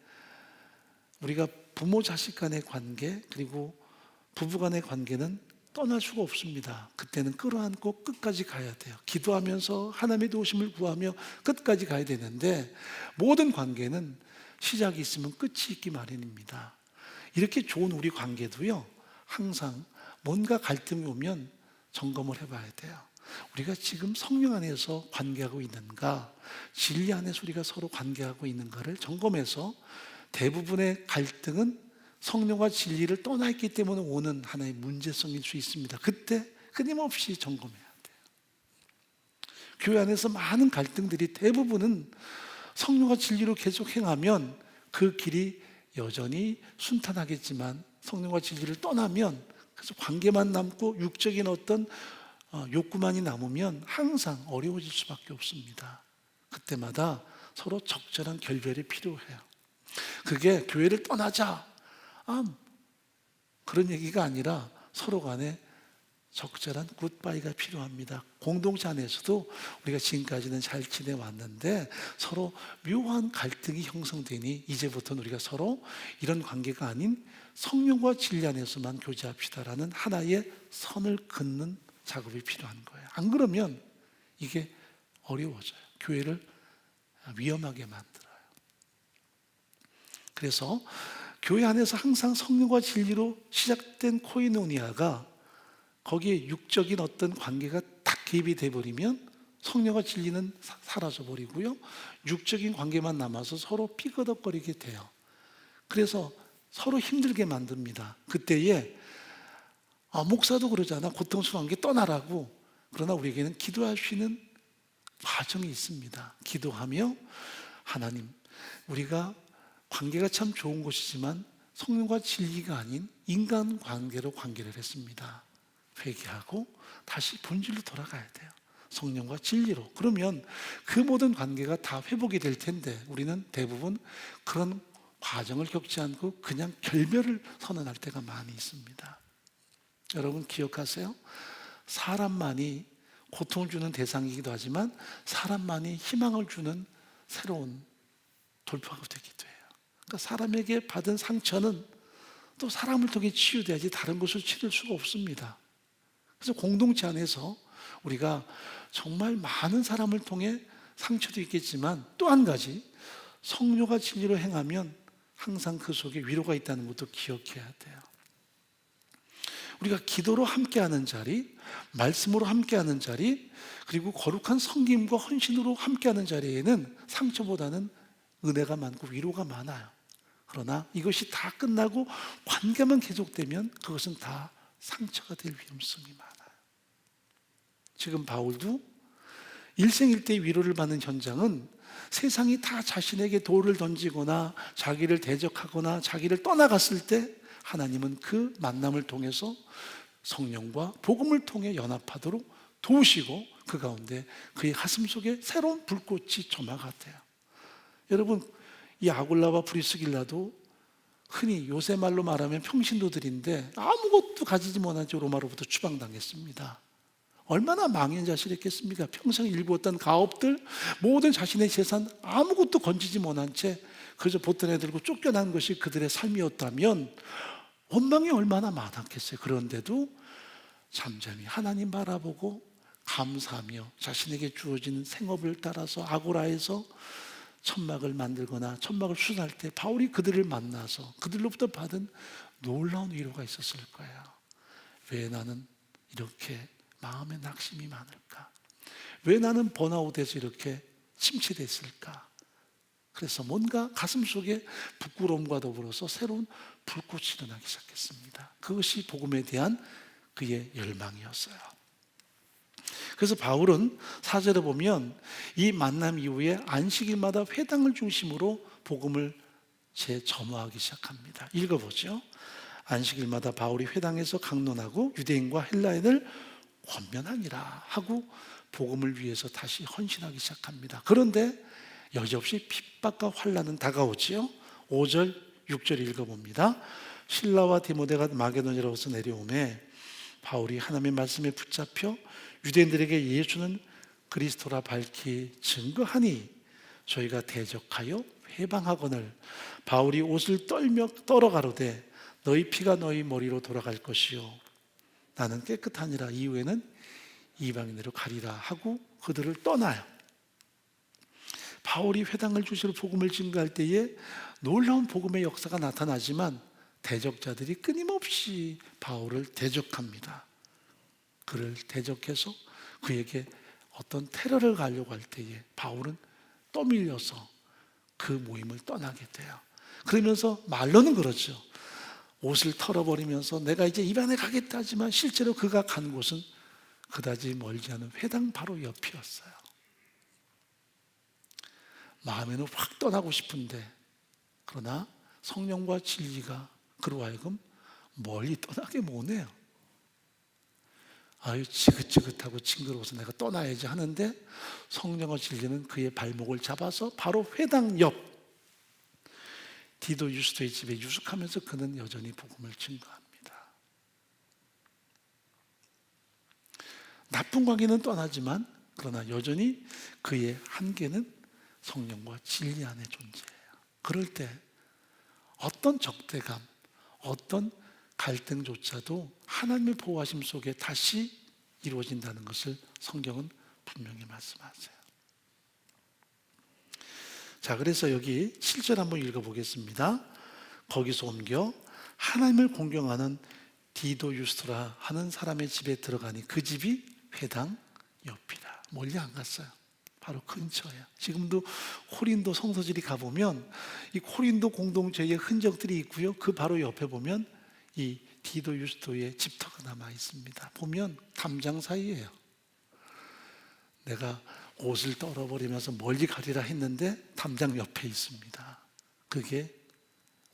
우리가 부모 자식 간의 관계, 그리고 부부 간의 관계는 떠날 수가 없습니다. 그때는 끌어안고 끝까지 가야 돼요. 기도하면서 하나님의 도우심을 구하며 끝까지 가야 되는데, 모든 관계는 시작이 있으면 끝이 있기 마련입니다. 이렇게 좋은 우리 관계도요, 항상 뭔가 갈등이 오면 점검을 해봐야 돼요. 우리가 지금 성령 안에서 관계하고 있는가, 진리 안에서 우리가 서로 관계하고 있는가를 점검해서, 대부분의 갈등은 성령과 진리를 떠나 있기 때문에 오는 하나의 문제성일 수 있습니다. 그때 끊임없이 점검해야 돼요. 교회 안에서 많은 갈등들이 대부분은 성령과 진리로 계속 행하면 그 길이 여전히 순탄하겠지만, 성령과 진리를 떠나면, 그래서 관계만 남고 육적인 어떤 욕구만이 남으면 항상 어려워질 수밖에 없습니다. 그때마다 서로 적절한 결별이 필요해요. 그게 교회를 떠나자, 그런 얘기가 아니라 서로 간에 적절한 굿바이가 필요합니다. 공동체 안에서도 우리가 지금까지는 잘 지내왔는데 서로 묘한 갈등이 형성되니 이제부터는 우리가 서로 이런 관계가 아닌 성령과 진리 안에서만 교제합시다라는 하나의 선을 긋는 작업이 필요한 거예요. 안 그러면 이게 어려워져요. 교회를 위험하게 만들어요. 그래서 교회 안에서 항상 성령과 진리로 시작된 코이노니아가 거기에 육적인 어떤 관계가 딱 개입이 돼버리면 성령과 진리는 사라져버리고요, 육적인 관계만 남아서 서로 삐거덕거리게 돼요. 그래서 서로 힘들게 만듭니다. 그때에 목사도 그러잖아. 고통스러운 게 떠나라고. 그러나 우리에게는 기도할 수 있는 과정이 있습니다. 기도하며, 하나님, 우리가 관계가 참 좋은 곳이지만 성령과 진리가 아닌 인간 관계로 관계를 했습니다. 회개하고 다시 본질로 돌아가야 돼요. 성령과 진리로. 그러면 그 모든 관계가 다 회복이 될 텐데, 우리는 대부분 그런 과정을 겪지 않고 그냥 결별을 선언할 때가 많이 있습니다. 여러분 기억하세요? 사람만이 고통을 주는 대상이기도 하지만 사람만이 희망을 주는 새로운 돌파가 되기도 해요. 그러니까 사람에게 받은 상처는 또 사람을 통해 치유돼야지 다른 것을 치료할 수가 없습니다. 그래서 공동체 안에서 우리가 정말 많은 사람을 통해 상처도 있겠지만, 또 한 가지, 성령과 진리로 행하면 항상 그 속에 위로가 있다는 것도 기억해야 돼요. 우리가 기도로 함께하는 자리, 말씀으로 함께하는 자리, 그리고 거룩한 섬김과 헌신으로 함께하는 자리에는 상처보다는 은혜가 많고 위로가 많아요. 그러나 이것이 다 끝나고 관계만 계속되면 그것은 다 상처가 될 위험성이 많아요. 지금 바울도 일생일대의 위로를 받는 현장은 세상이 다 자신에게 돌을 던지거나 자기를 대적하거나 자기를 떠나갔을 때, 하나님은 그 만남을 통해서 성령과 복음을 통해 연합하도록 도우시고 그 가운데 그의 가슴 속에 새로운 불꽃이 조망하대요. 여러분, 이 아굴라와 브리스길라도 흔히 요새 말로 말하면 평신도들인데 아무것도 가지지 못한 채 로마로부터 추방당했습니다. 얼마나 망연자실했겠습니까? 평생 일구었던 가업들, 모든 자신의 재산 아무것도 건지지 못한 채 그저 보따리에 들고 쫓겨난 것이 그들의 삶이었다면 원망이 얼마나 많았겠어요. 그런데도 잠잠히 하나님 바라보고 감사하며 자신에게 주어지는 생업을 따라서 아고라에서 천막을 만들거나 천막을 수선할 때 바울이 그들을 만나서 그들로부터 받은 놀라운 위로가 있었을 거예요. 왜 나는 이렇게 마음에 낙심이 많을까? 왜 나는 번아웃해서 이렇게 침체됐을까? 그래서 뭔가 가슴 속에 부끄러움과 더불어서 새로운 불꽃이 일어나기 시작했습니다. 그것이 복음에 대한 그의 열망이었어요. 그래서 바울은 4절에 보면 이 만남 이후에 안식일마다 회당을 중심으로 복음을 재점화하기 시작합니다. 읽어보죠. 안식일마다 바울이 회당에서 강론하고 유대인과 헬라인을 권면하니라 하고 복음을 위해서 다시 헌신하기 시작합니다. 그런데 여지없이 핍박과 환난은 다가오지요. 5절, 6절 읽어봅니다. 실라와 디모데가 마게도냐로서 내려오매 바울이 하나님의 말씀에 붙잡혀 유대인들에게 예수는 그리스도라 밝히 증거하니 저희가 대적하여 회방하거늘 바울이 옷을 떨어 가로되 너희 피가 너희 머리로 돌아갈 것이요 나는 깨끗하니라 이후에는 이방인으로 가리라 하고 그들을 떠나요. 바울이 회당을 주시러 복음을 증거할 때에 놀라운 복음의 역사가 나타나지만 대적자들이 끊임없이 바울을 대적합니다. 그를 대적해서 그에게 어떤 테러를 가려고 할 때에 바울은 떠밀려서 그 모임을 떠나게 돼요. 그러면서 말로는 그렇죠. 옷을 털어버리면서 내가 이제 입안에 가겠다 하지만 실제로 그가 간 곳은 그다지 멀지 않은 회당 바로 옆이었어요. 마음에는 확 떠나고 싶은데 그러나 성령과 진리가 그로 하여금 멀리 떠나게 못해요. 아유 지긋지긋하고 징그러워서 내가 떠나야지 하는데 성령과 진리는 그의 발목을 잡아서 바로 회당 옆 디도 유스도의 집에 유숙하면서 그는 여전히 복음을 증거합니다. 나쁜 관계는 떠나지만 그러나 여전히 그의 한계는 성령과 진리 안에 존재해요. 그럴 때 어떤 적대감, 어떤 갈등조차도 하나님의 보호하심 속에 다시 이루어진다는 것을 성경은 분명히 말씀하세요. 자, 그래서 여기 7절 한번 읽어보겠습니다. 거기서 옮겨 하나님을 공경하는 디도 유스토라 하는 사람의 집에 들어가니 그 집이 회당 옆이라. 멀리 안 갔어요. 바로 근처예요. 지금도 코린도 성서지리 가보면 이 코린도 공동체의 흔적들이 있고요. 그 바로 옆에 보면 이 디도 유스토의 집터가 남아 있습니다. 보면 담장 사이예요. 내가 옷을 떨어버리면서 멀리 가리라 했는데 담장 옆에 있습니다. 그게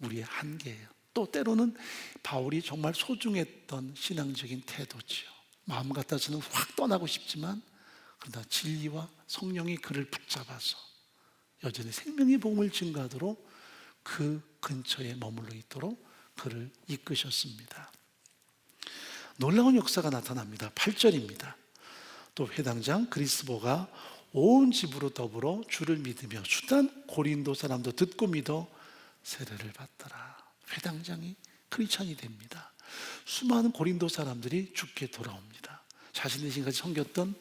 우리의 한계예요. 또 때로는 바울이 정말 소중했던 신앙적인 태도지요. 마음 같아서는 확 떠나고 싶지만 그러나 진리와 성령이 그를 붙잡아서 여전히 생명의 복음을 증거하도록 그 근처에 머물러 있도록 그를 이끄셨습니다. 놀라운 역사가 나타납니다. 8절입니다. 또 회당장 그리스보가 온 집으로 더불어 주를 믿으며 수단 고린도 사람도 듣고 믿어 세례를 받더라. 회당장이 크리스찬이 됩니다. 수많은 고린도 사람들이 죽게 돌아옵니다. 자신의 지금까지 섬겼던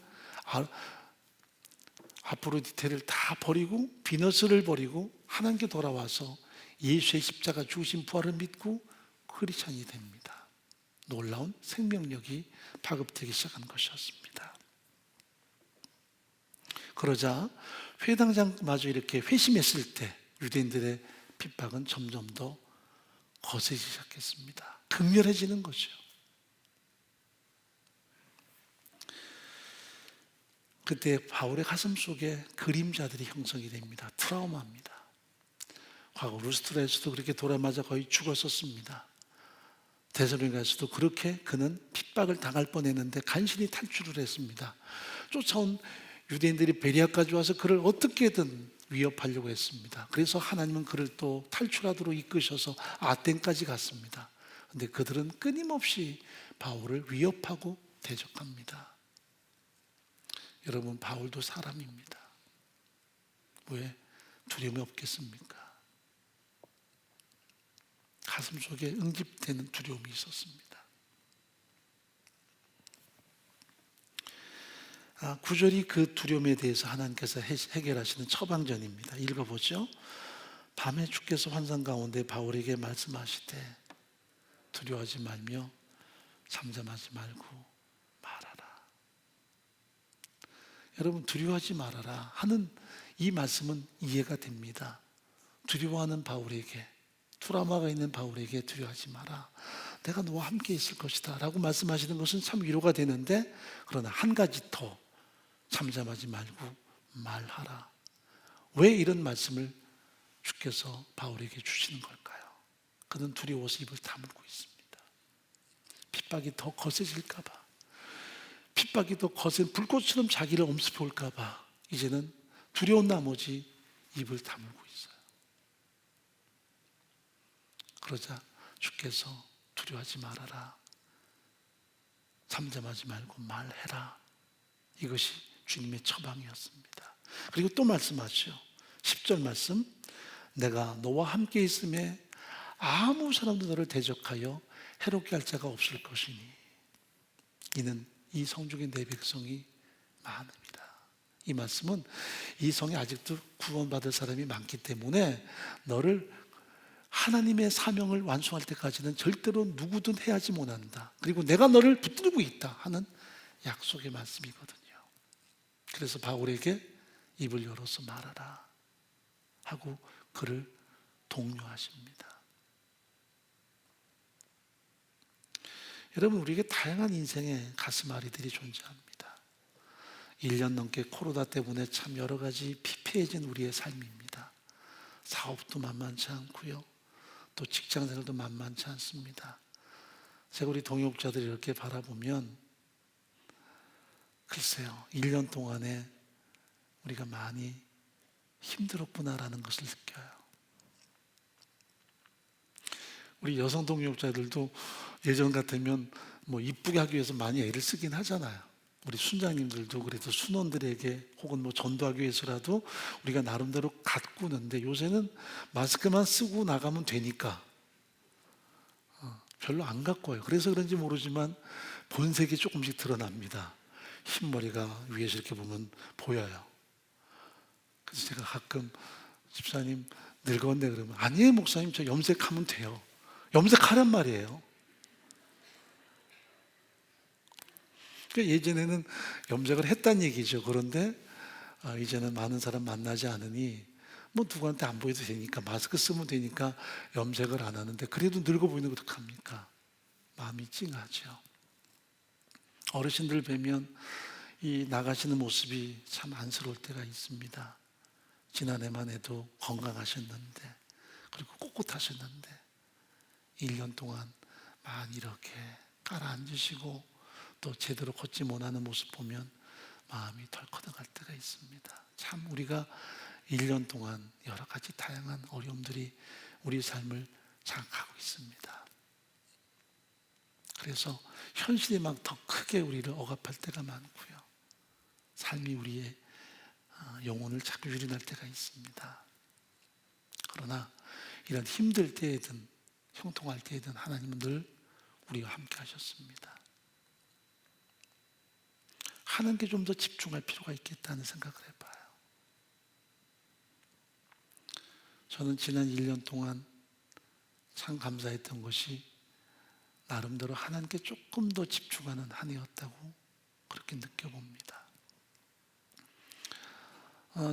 아프로디테를 다 버리고 비너스를 버리고 하나님께 돌아와서 예수의 십자가 죽으신 부활을 믿고 크리스찬이 됩니다. 놀라운 생명력이 파급되기 시작한 것이었습니다. 그러자 회당장마저 이렇게 회심했을 때 유대인들의 핍박은 점점 더 거세지기 시작했습니다. 극렬해지는 거죠. 그때 바울의 가슴 속에 그림자들이 형성이 됩니다. 트라우마입니다. 과거 루스트라에서도 그렇게 돌아맞아 거의 죽었었습니다. 데살로니가에서도 그렇게 그는 핍박을 당할 뻔했는데 간신히 탈출을 했습니다. 쫓아온 유대인들이 베리아까지 와서 그를 어떻게든 위협하려고 했습니다. 그래서 하나님은 그를 또 탈출하도록 이끄셔서 아텐까지 갔습니다. 그런데 그들은 끊임없이 바울을 위협하고 대적합니다. 여러분, 바울도 사람입니다. 왜 두려움이 없겠습니까? 가슴 속에 응집되는 두려움이 있었습니다. 9절이 그 두려움에 대해서 하나님께서 해결하시는 처방전입니다. 읽어보죠. 밤에 주께서 환상 가운데 바울에게 말씀하시되 두려워하지 말며 잠잠하지 말고 말하라. 여러분, 두려워하지 말아라 하는 이 말씀은 이해가 됩니다. 두려워하는 바울에게, 트라우마가 있는 바울에게 두려워하지 마라, 내가 너와 함께 있을 것이다 라고 말씀하시는 것은 참 위로가 되는데, 그러나 한 가지 더, 잠잠하지 말고 말하라. 왜 이런 말씀을 주께서 바울에게 주시는 걸까요? 그는 두려워서 입을 다물고 있습니다. 핍박이 더 거세질까 봐, 핍박이 더 거센 불꽃처럼 자기를 엄습해 올까 봐 이제는 두려운 나머지 입을 다물고 있어요. 그러자 주께서 두려워하지 말아라, 잠잠하지 말고 말해라, 이것이 주님의 처방이었습니다. 그리고 또 말씀하죠. 10절 말씀, 내가 너와 함께 있음에 아무 사람도 너를 대적하여 해롭게 할 자가 없을 것이니 이는 이 성 중에 내 백성이 많음이라. 이 말씀은 이 성에 아직도 구원받을 사람이 많기 때문에 너를 하나님의 사명을 완수할 때까지는 절대로 누구든 해하지 못한다. 그리고 내가 너를 붙들고 있다 하는 약속의 말씀이거든요. 그래서 바울에게 입을 열어서 말하라 하고 그를 독려하십니다. 여러분, 우리에게 다양한 인생의 가슴앓이들이 존재합니다. 1년 넘게 코로나 때문에 참 여러 가지 피폐해진 우리의 삶입니다. 사업도 만만치 않고요. 또 직장생활도 만만치 않습니다. 제가 우리 동역자들이 이렇게 바라보면 글쎄요, 1년 동안에 우리가 많이 힘들었구나라는 것을 느껴요. 우리 여성 동역자들도 예전 같으면 뭐 이쁘게 하기 위해서 많이 애를 쓰긴 하잖아요. 우리 순장님들도 그래도 순원들에게 혹은 뭐 전도하기 위해서라도 우리가 나름대로 가꾸는데 요새는 마스크만 쓰고 나가면 되니까 별로 안 가꿔요. 그래서 그런지 모르지만 본색이 조금씩 드러납니다. 흰머리가 위에서 이렇게 보면 보여요. 그래서 제가 가끔 집사님 늙었네 그러면 아니에요 목사님 저 염색하면 돼요. 염색하란 말이에요. 그러니까 예전에는 염색을 했다는 얘기죠. 그런데 이제는 많은 사람 만나지 않으니 뭐 누구한테 안 보여도 되니까 마스크 쓰면 되니까 염색을 안 하는데 그래도 늙어 보이는 거 어떡합니까? 마음이 찡하죠. 어르신들 뵈면 이 나가시는 모습이 참 안쓰러울 때가 있습니다. 지난해만 해도 건강하셨는데 그리고 꼿꼿하셨는데 1년 동안 많이 이렇게 깔아앉으시고 또 제대로 걷지 못하는 모습 보면 마음이 덜커덕할 때가 있습니다. 참 우리가 1년 동안 여러 가지 다양한 어려움들이 우리 삶을 장악하고 있습니다. 그래서 현실이 막 더 크게 우리를 억압할 때가 많고요. 삶이 우리의 영혼을 자꾸 유린할 때가 있습니다. 그러나 이런 힘들 때에든 형통할 때에든 하나님은 늘 우리와 함께 하셨습니다. 하나님께 좀 더 집중할 필요가 있겠다는 생각을 해봐요. 저는 지난 1년 동안 참 감사했던 것이 나름대로 하나님께 조금 더 집중하는 한 해였다고 그렇게 느껴봅니다.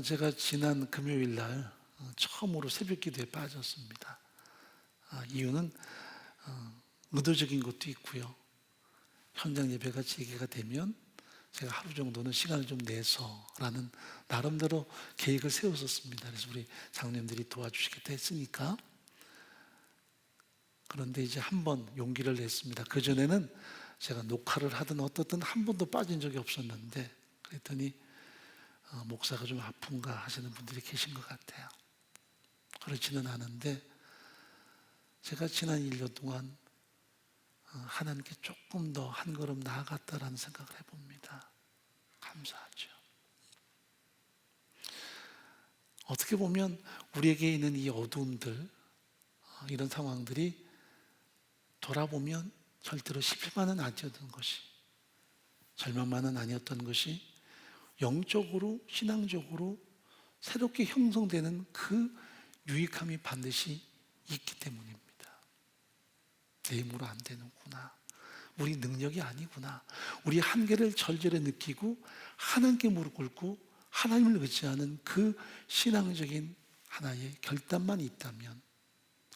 제가 지난 금요일 날 처음으로 새벽 기도에 빠졌습니다. 이유는 의도적인 것도 있고요. 현장 예배가 재개가 되면 제가 하루 정도는 시간을 좀 내서라는 나름대로 계획을 세웠었습니다. 그래서 우리 장로님들이 도와주시겠다 했으니까. 그런데 이제 한 번 용기를 냈습니다. 그전에는 제가 녹화를 하든 어떻든 한 번도 빠진 적이 없었는데 그랬더니 목사가 좀 아픈가 하시는 분들이 계신 것 같아요. 그렇지는 않은데 제가 지난 1년 동안 하나님께 조금 더 한 걸음 나아갔다라는 생각을 해봅니다. 감사하죠. 어떻게 보면 우리에게 있는 이 어두움들, 이런 상황들이 돌아보면 절대로 실패만은 아니었던 것이, 절망만은 아니었던 것이 영적으로, 신앙적으로 새롭게 형성되는 그 유익함이 반드시 있기 때문입니다. 내 힘으로 안 되는구나. 우리 능력이 아니구나. 우리 한계를 절절히 느끼고 하나님께 무릎 꿇고 하나님을 의지하는 그 신앙적인 하나의 결단만 있다면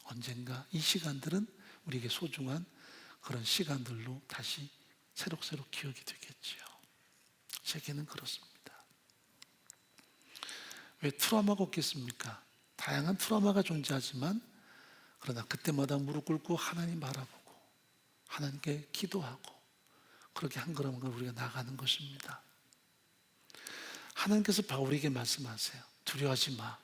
언젠가 이 시간들은 우리에게 소중한 그런 시간들로 다시 새록새록 기억이 되겠지요. 제게는 그렇습니다. 왜 트라우마가 없겠습니까? 다양한 트라우마가 존재하지만 그러나 그때마다 무릎 꿇고 하나님 바라보고 하나님께 기도하고 그렇게 한 걸음 한 걸음 우리가 나가는 것입니다. 하나님께서 바울에게 말씀하세요. 두려워하지 마.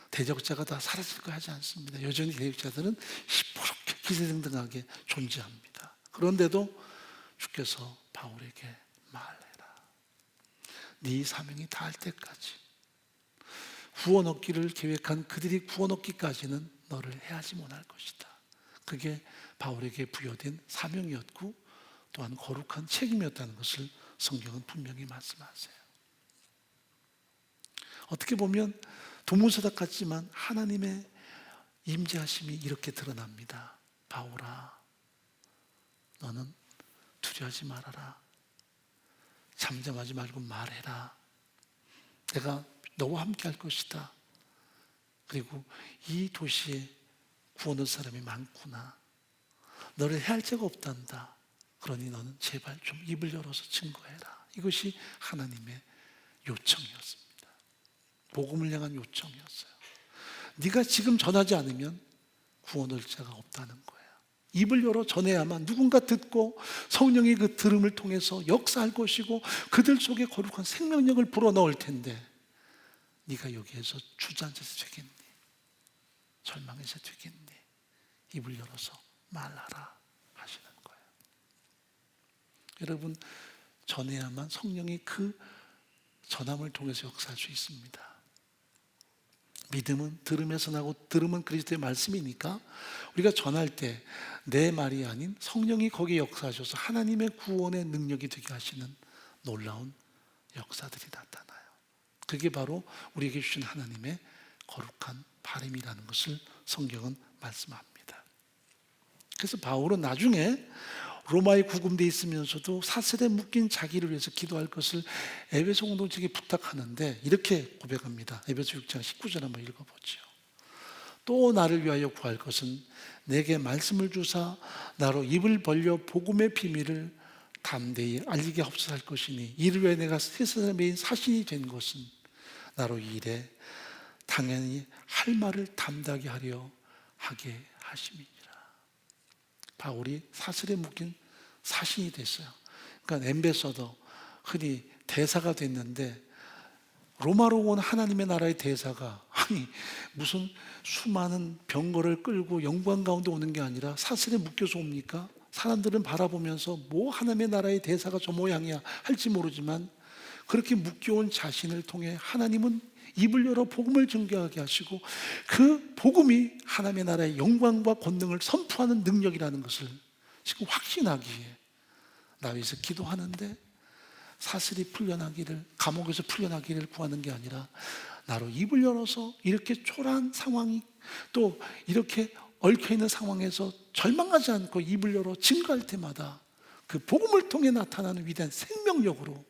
대적자가 다 사라질 거 하지 않습니다. 여전히 대적자들은 시퍼렇게 기세등등하게 존재합니다. 그런데도 주께서 바울에게 말해라. 네 사명이 다할 때까지, 구원 얻기를 계획한 그들이 구원 얻기까지는 너를 해하지 못할 것이다. 그게 바울에게 부여된 사명이었고 또한 거룩한 책임이었다는 것을 성경은 분명히 말씀하세요. 어떻게 보면 도문서답 같지만 하나님의 임재하심이 이렇게 드러납니다. 바울아, 너는 두려워하지 말아라. 잠잠하지 말고 말해라. 내가 너와 함께 할 것이다. 그리고 이 도시에 구원 얻을 사람이 많구나. 너를 해할 자가 없단다. 그러니 너는 제발 좀 입을 열어서 증거해라. 이것이 하나님의 요청이었습니다. 복음을 향한 요청이었어요. 네가 지금 전하지 않으면 구원 얻을 자가 없다는 거예요. 입을 열어 전해야만 누군가 듣고 성령이 그 들음을 통해서 역사할 것이고 그들 속에 거룩한 생명력을 불어넣을 텐데, 네가 여기에서 주저앉아서 되겠니? 절망해서 되겠니? 입을 열어서 말하라 하시는 거예요. 여러분, 전해야만 성령이 그 전함을 통해서 역사할 수 있습니다. 믿음은 들음에서 나고 들음은 그리스도의 말씀이니까 우리가 전할 때 내 말이 아닌 성령이 거기에 역사하셔서 하나님의 구원의 능력이 되게 하시는 놀라운 역사들이 나타나요. 그게 바로 우리에게 주신 하나님의 거룩한 바람이라는 것을 성경은 말씀합니다. 그래서 바울은 나중에 로마에 구금되어 있으면서도 사슬에 묶인 자기를 위해서 기도할 것을 에베소 공동체에게 부탁하는데 이렇게 고백합니다. 에베소 6장 19절 한번 읽어보죠. 또 나를 위하여 구할 것은 내게 말씀을 주사 나로 입을 벌려 복음의 비밀을 담대히 알리게 하옵소서 할 것이니 이를 위해 내가 세상에 매인 사신이 된 것은 나로 이 일에 당연히 할 말을 담대하게 하려 하게 하심이니라. 바울이 사슬에 묶인 사신이 됐어요. 그러니까 엠베서더, 흔히 대사가 됐는데 로마로 온 하나님의 나라의 대사가 아니 무슨 수많은 병거를 끌고 영광 가운데 오는 게 아니라 사슬에 묶여서 옵니까? 사람들은 바라보면서 뭐 하나님의 나라의 대사가 저 모양이야 할지 모르지만 그렇게 묶여온 자신을 통해 하나님은 입을 열어 복음을 증거하게 하시고 그 복음이 하나님의 나라의 영광과 권능을 선포하는 능력이라는 것을 지금 확신하기에 나 위해서 기도하는데 사슬이 풀려나기를, 감옥에서 풀려나기를 구하는 게 아니라 나로 입을 열어서 이렇게 초라한 상황이 또 이렇게 얽혀있는 상황에서 절망하지 않고 입을 열어 증거할 때마다 그 복음을 통해 나타나는 위대한 생명력으로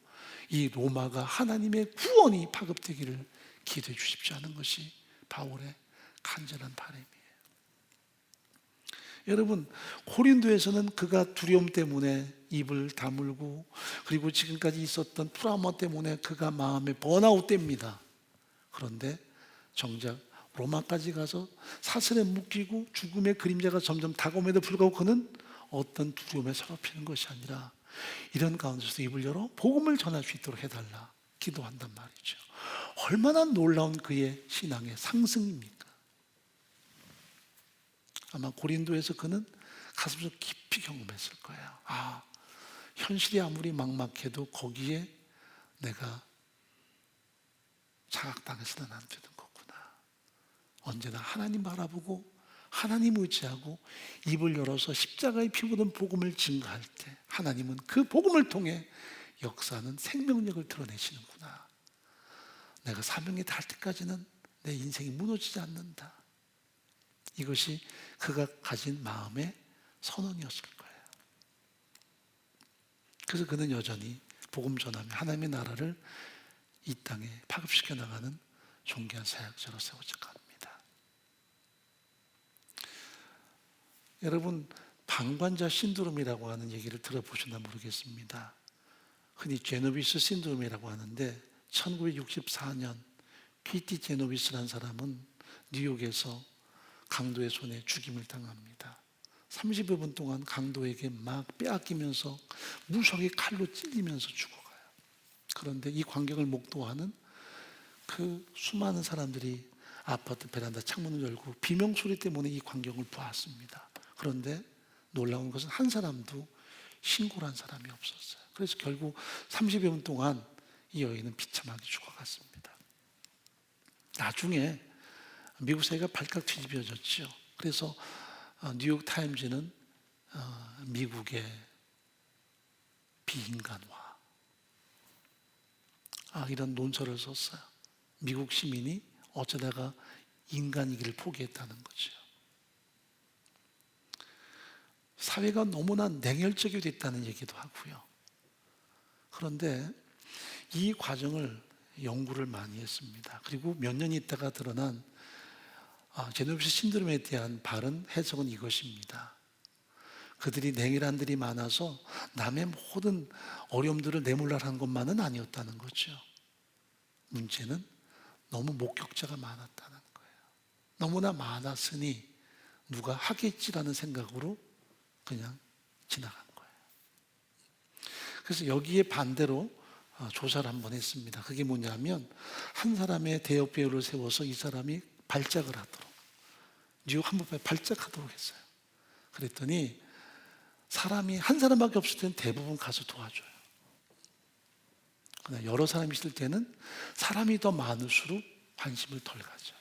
이 로마가 하나님의 구원이 파급되기를 기도해 주십시오 하는 것이 바울의 간절한 바람이에요. 여러분, 고린도에서는 그가 두려움 때문에 입을 다물고 그리고 지금까지 있었던 트라우마 때문에 그가 마음에 번아웃됩니다. 그런데 정작 로마까지 가서 사슬에 묶이고 죽음의 그림자가 점점 다가옴에도 불구하고 그는 어떤 두려움에 사로잡히는 것이 아니라 이런 가운데서 입을 열어 복음을 전할 수 있도록 해달라 기도한단 말이죠. 얼마나 놀라운 그의 신앙의 상승입니까? 아마 고린도에서 그는 가슴속 깊이 경험했을 거예요. 아, 현실이 아무리 막막해도 거기에 내가 장악당해서는 안 되는 거구나. 언제나 하나님 바라보고 하나님 의지하고 입을 열어서 십자가의 피 묻은 복음을 증거할 때 하나님은 그 복음을 통해 역사하는 생명력을 드러내시는구나. 내가 사명에 닿을 때까지는 내 인생이 무너지지 않는다. 이것이 그가 가진 마음의 선언이었을 거예요. 그래서 그는 여전히 복음 전하며 하나님의 나라를 이 땅에 파급시켜 나가는 존귀한 사역자로 세워져 갑니다. 여러분, 방관자 신드롬이라고 하는 얘기를 들어보셨나 모르겠습니다. 흔히 제노비스 신드롬이라고 하는데 1964년 PT 제노비스라는 사람은 뉴욕에서 강도의 손에 죽임을 당합니다. 30여 분 동안 강도에게 막 빼앗기면서 무성하게 칼로 찔리면서 죽어가요. 그런데 이 광경을 목도하는 그 수많은 사람들이 아파트 베란다 창문을 열고 비명 소리 때문에 이 광경을 보았습니다. 그런데 놀라운 것은 한 사람도 신고를 한 사람이 없었어요. 그래서 결국 30여 분 동안 이 여인은 비참하게 죽어갔습니다. 나중에 미국 사회가 발칵 뒤집어졌죠. 그래서 뉴욕 타임즈는 미국의 비인간화 이런 논설을 썼어요. 미국 시민이 어쩌다가 인간이기를 포기했다는 거죠. 사회가 너무나 냉혈적이 됐다는 얘기도 하고요. 그런데 이 과정을 연구를 많이 했습니다. 그리고 몇 년 있다가 드러난 제노비치 신드롬에 대한 바른 해석은 이것입니다. 그들이 냉혈한들이 많아서 남의 모든 어려움들을 내몰라라는 것만은 아니었다는 거죠. 문제는 너무 목격자가 많았다는 거예요. 너무나 많았으니 누가 하겠지라는 생각으로 그냥 지나간 거예요. 그래서 여기에 반대로 조사를 한번 했습니다. 그게 뭐냐면 한 사람의 대역 배우를 세워서 이 사람이 발작을 하도록, 뉴욕 한복판에 발작하도록 했어요. 그랬더니 사람이 한 사람밖에 없을 때는 대부분 가서 도와줘요. 그러나 여러 사람이 있을 때는 사람이 더 많을수록 관심을 덜 가져요.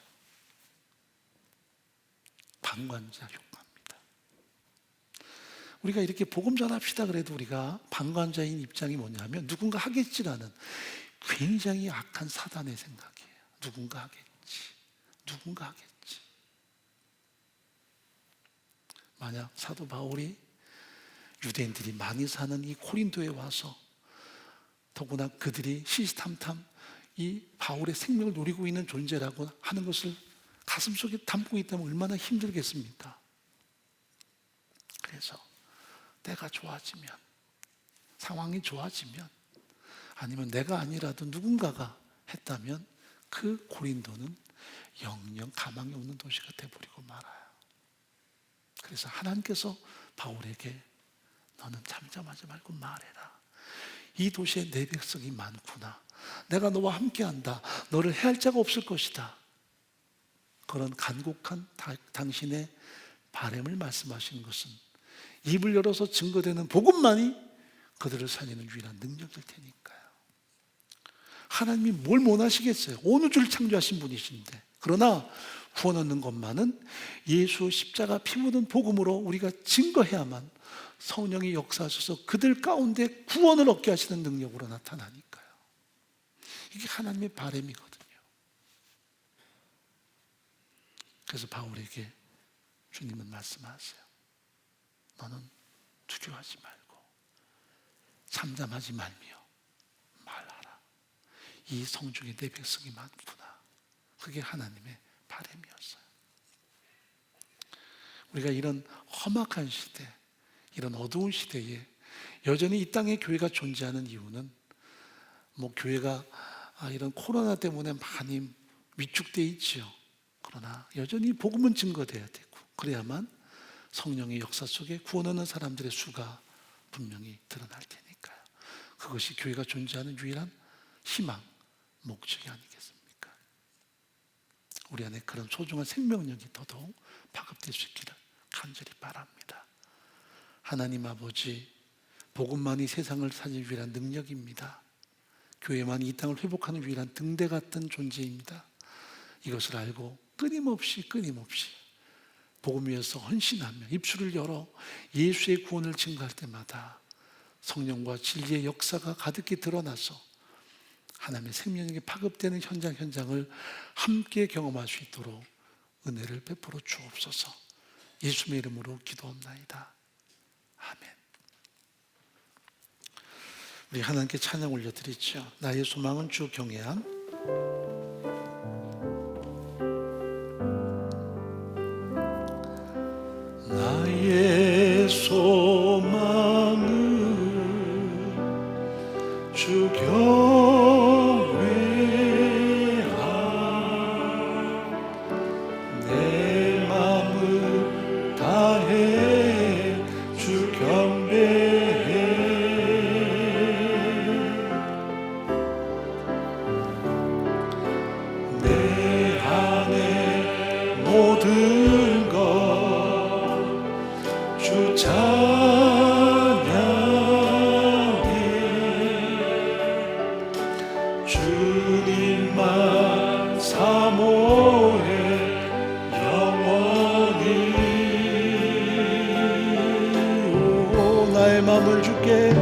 방관자 효과입니다. 우리가 이렇게 복음 전합시다 그래도 우리가 방관자인 입장이 뭐냐면 누군가 하겠지라는 굉장히 악한 사단의 생각이에요. 누군가 하겠지. 누군가 하겠지. 만약 사도 바울이 유대인들이 많이 사는 이 고린도에 와서 더구나 그들이 시시탐탐 이 바울의 생명을 노리고 있는 존재라고 하는 것을 가슴속에 담고 있다면 얼마나 힘들겠습니까? 그래서 때가 좋아지면, 상황이 좋아지면, 아니면 내가 아니라도 누군가가 했다면 그 고린도는 영영 가망이 없는 도시가 되어버리고 말아요. 그래서 하나님께서 바울에게 너는 잠잠하지 말고 말해라. 이 도시에 내 백성이 많구나. 내가 너와 함께한다. 너를 해할 자가 없을 것이다. 그런 간곡한 당신의 바람을 말씀하시는 것은 입을 열어서 증거되는 복음만이 그들을 살리는 유일한 능력일 테니까요. 하나님이 뭘 원하시겠어요? 온 우주를 창조하신 분이신데. 그러나 구원 얻는 것만은 예수 십자가 피 묻은 복음으로 우리가 증거해야만 성령이 역사하셔서 그들 가운데 구원을 얻게 하시는 능력으로 나타나니까요. 이게 하나님의 바람이거든요. 그래서 바울에게 주님은 말씀하세요. 너는 두려워하지 말고 잠잠하지 말며 말하라. 이 성중에 내 백성이 많구나. 그게 하나님의 바람이었어요. 우리가 이런 험악한 시대, 이런 어두운 시대에 여전히 이 땅에 교회가 존재하는 이유는 교회가 이런 코로나 때문에 많이 위축되어 있지요. 그러나 여전히 복음은 증거돼야 되고 그래야만 성령의 역사 속에 구원하는 사람들의 수가 분명히 드러날 테니까요. 그것이 교회가 존재하는 유일한 희망, 목적이 아니겠습니까? 우리 안에 그런 소중한 생명력이 더더욱 파급될 수 있기를 간절히 바랍니다. 하나님 아버지, 복음만이 세상을 살릴 유일한 능력입니다. 교회만이 이 땅을 회복하는 유일한 등대 같은 존재입니다. 이것을 알고 끊임없이 복음 위해서 헌신하며 입술을 열어 예수의 구원을 증거할 때마다 성령과 진리의 역사가 가득히 드러나서 하나님의 생명력이 파급되는 현장을 함께 경험할 수 있도록 은혜를 베풀어 주옵소서. 예수님의 이름으로 기도합나이다. 아멘. 우리 하나님께 찬양 올려드리죠. 나의 소망은 주 경외함. 나의 소망은 주 경외함. 내 마음을 다해 주 경배해. 내 안에 모든 주 찬양해. 나의 마음을 주께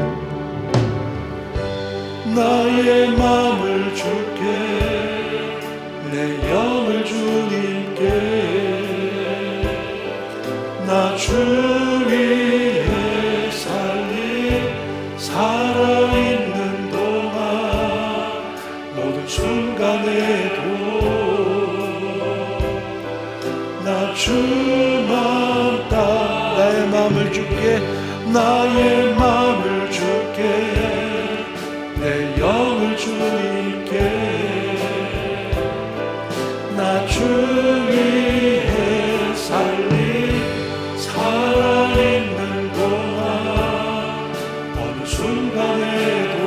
나의 마음을 주께 내 영을 주님께 나 주 위에 살아있는 동안 모든 순간에도 나 주만 따라 나의 마음을 주께 나의 마음을 주께 내 영을 주님께 나 주 위에 살아있는 동안 어느 순간에도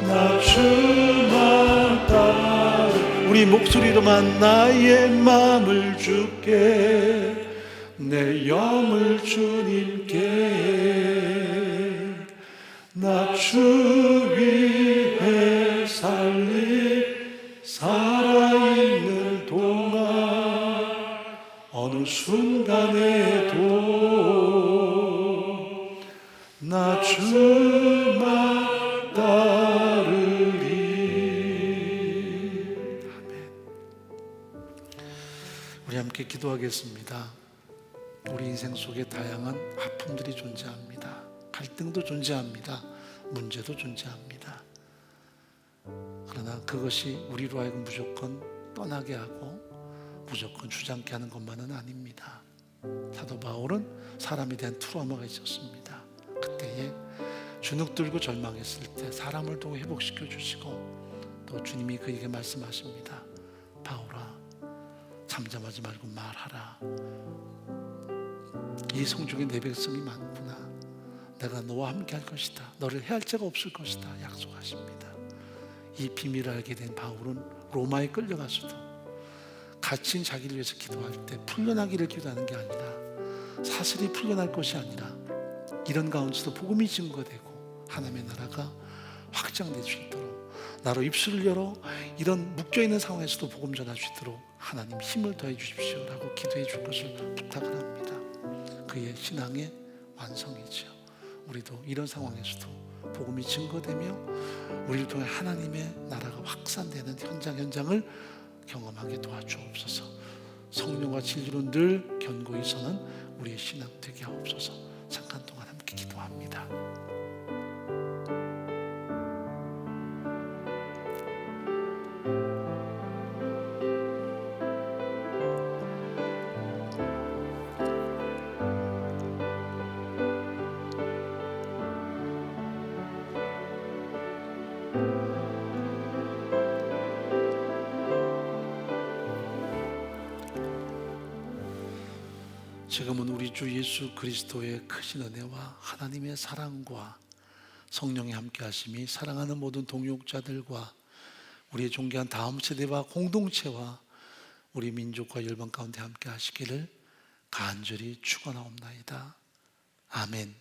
나 주만 따라 우리 목소리로만 나의 마음을 주께 내 영을 주님께 나 주 위에 살아있는 동안 어느 순간에도 나 주만 따르리. 우리 함께 기도하겠습니다. 우리 인생 속에 다양한 아픔들이 존재합니다. 갈등도 존재합니다. 문제도 존재합니다. 그러나 그것이 우리로 하여금 무조건 떠나게 하고 무조건 주장케 하는 것만은 아닙니다. 사도 바울은 사람에 대한 트라우마가 있었습니다. 그때에 주눅 들고 절망했을 때 사람을 통해 회복시켜 주시고 또 주님이 그에게 말씀하십니다. 바울아, 잠잠하지 말고 말하라. 이 성중에 내 백성이 많구나. 내가 너와 함께 할 것이다. 너를 해할 자가 없을 것이다. 약속하십니다. 이 비밀을 알게 된 바울은 로마에 끌려가서도 갇힌 자기를 위해서 기도할 때 풀려나기를 기도하는 게 아니라 사슬이 풀려날 것이 아니라 이런 가운데서도 복음이 증거되고 하나님의 나라가 확장될 수 있도록 나로 입술을 열어 이런 묶여있는 상황에서도 복음 전할 수 있도록 하나님 힘을 더해 주십시오 라고 기도해 줄 것을 부탁을 합니다. 그의 신앙의 완성이죠. 우리도 이런 상황에서도 복음이 증거되며 우리를 통해 하나님의 나라가 확산되는 현장을 경험하게 도와주옵소서. 성령과 진리로 늘 견고히 서는 우리의 신앙 되게 하옵소서. 잠깐 동안 함께 기도합니다. 지금은 우리 주 예수 그리스도의 크신 은혜와 하나님의 사랑과 성령의 함께 하심이 사랑하는 모든 동역자들과 우리의 존귀한 다음 세대와 공동체와 우리 민족과 열방 가운데 함께 하시기를 간절히 축원하옵나이다. 아멘.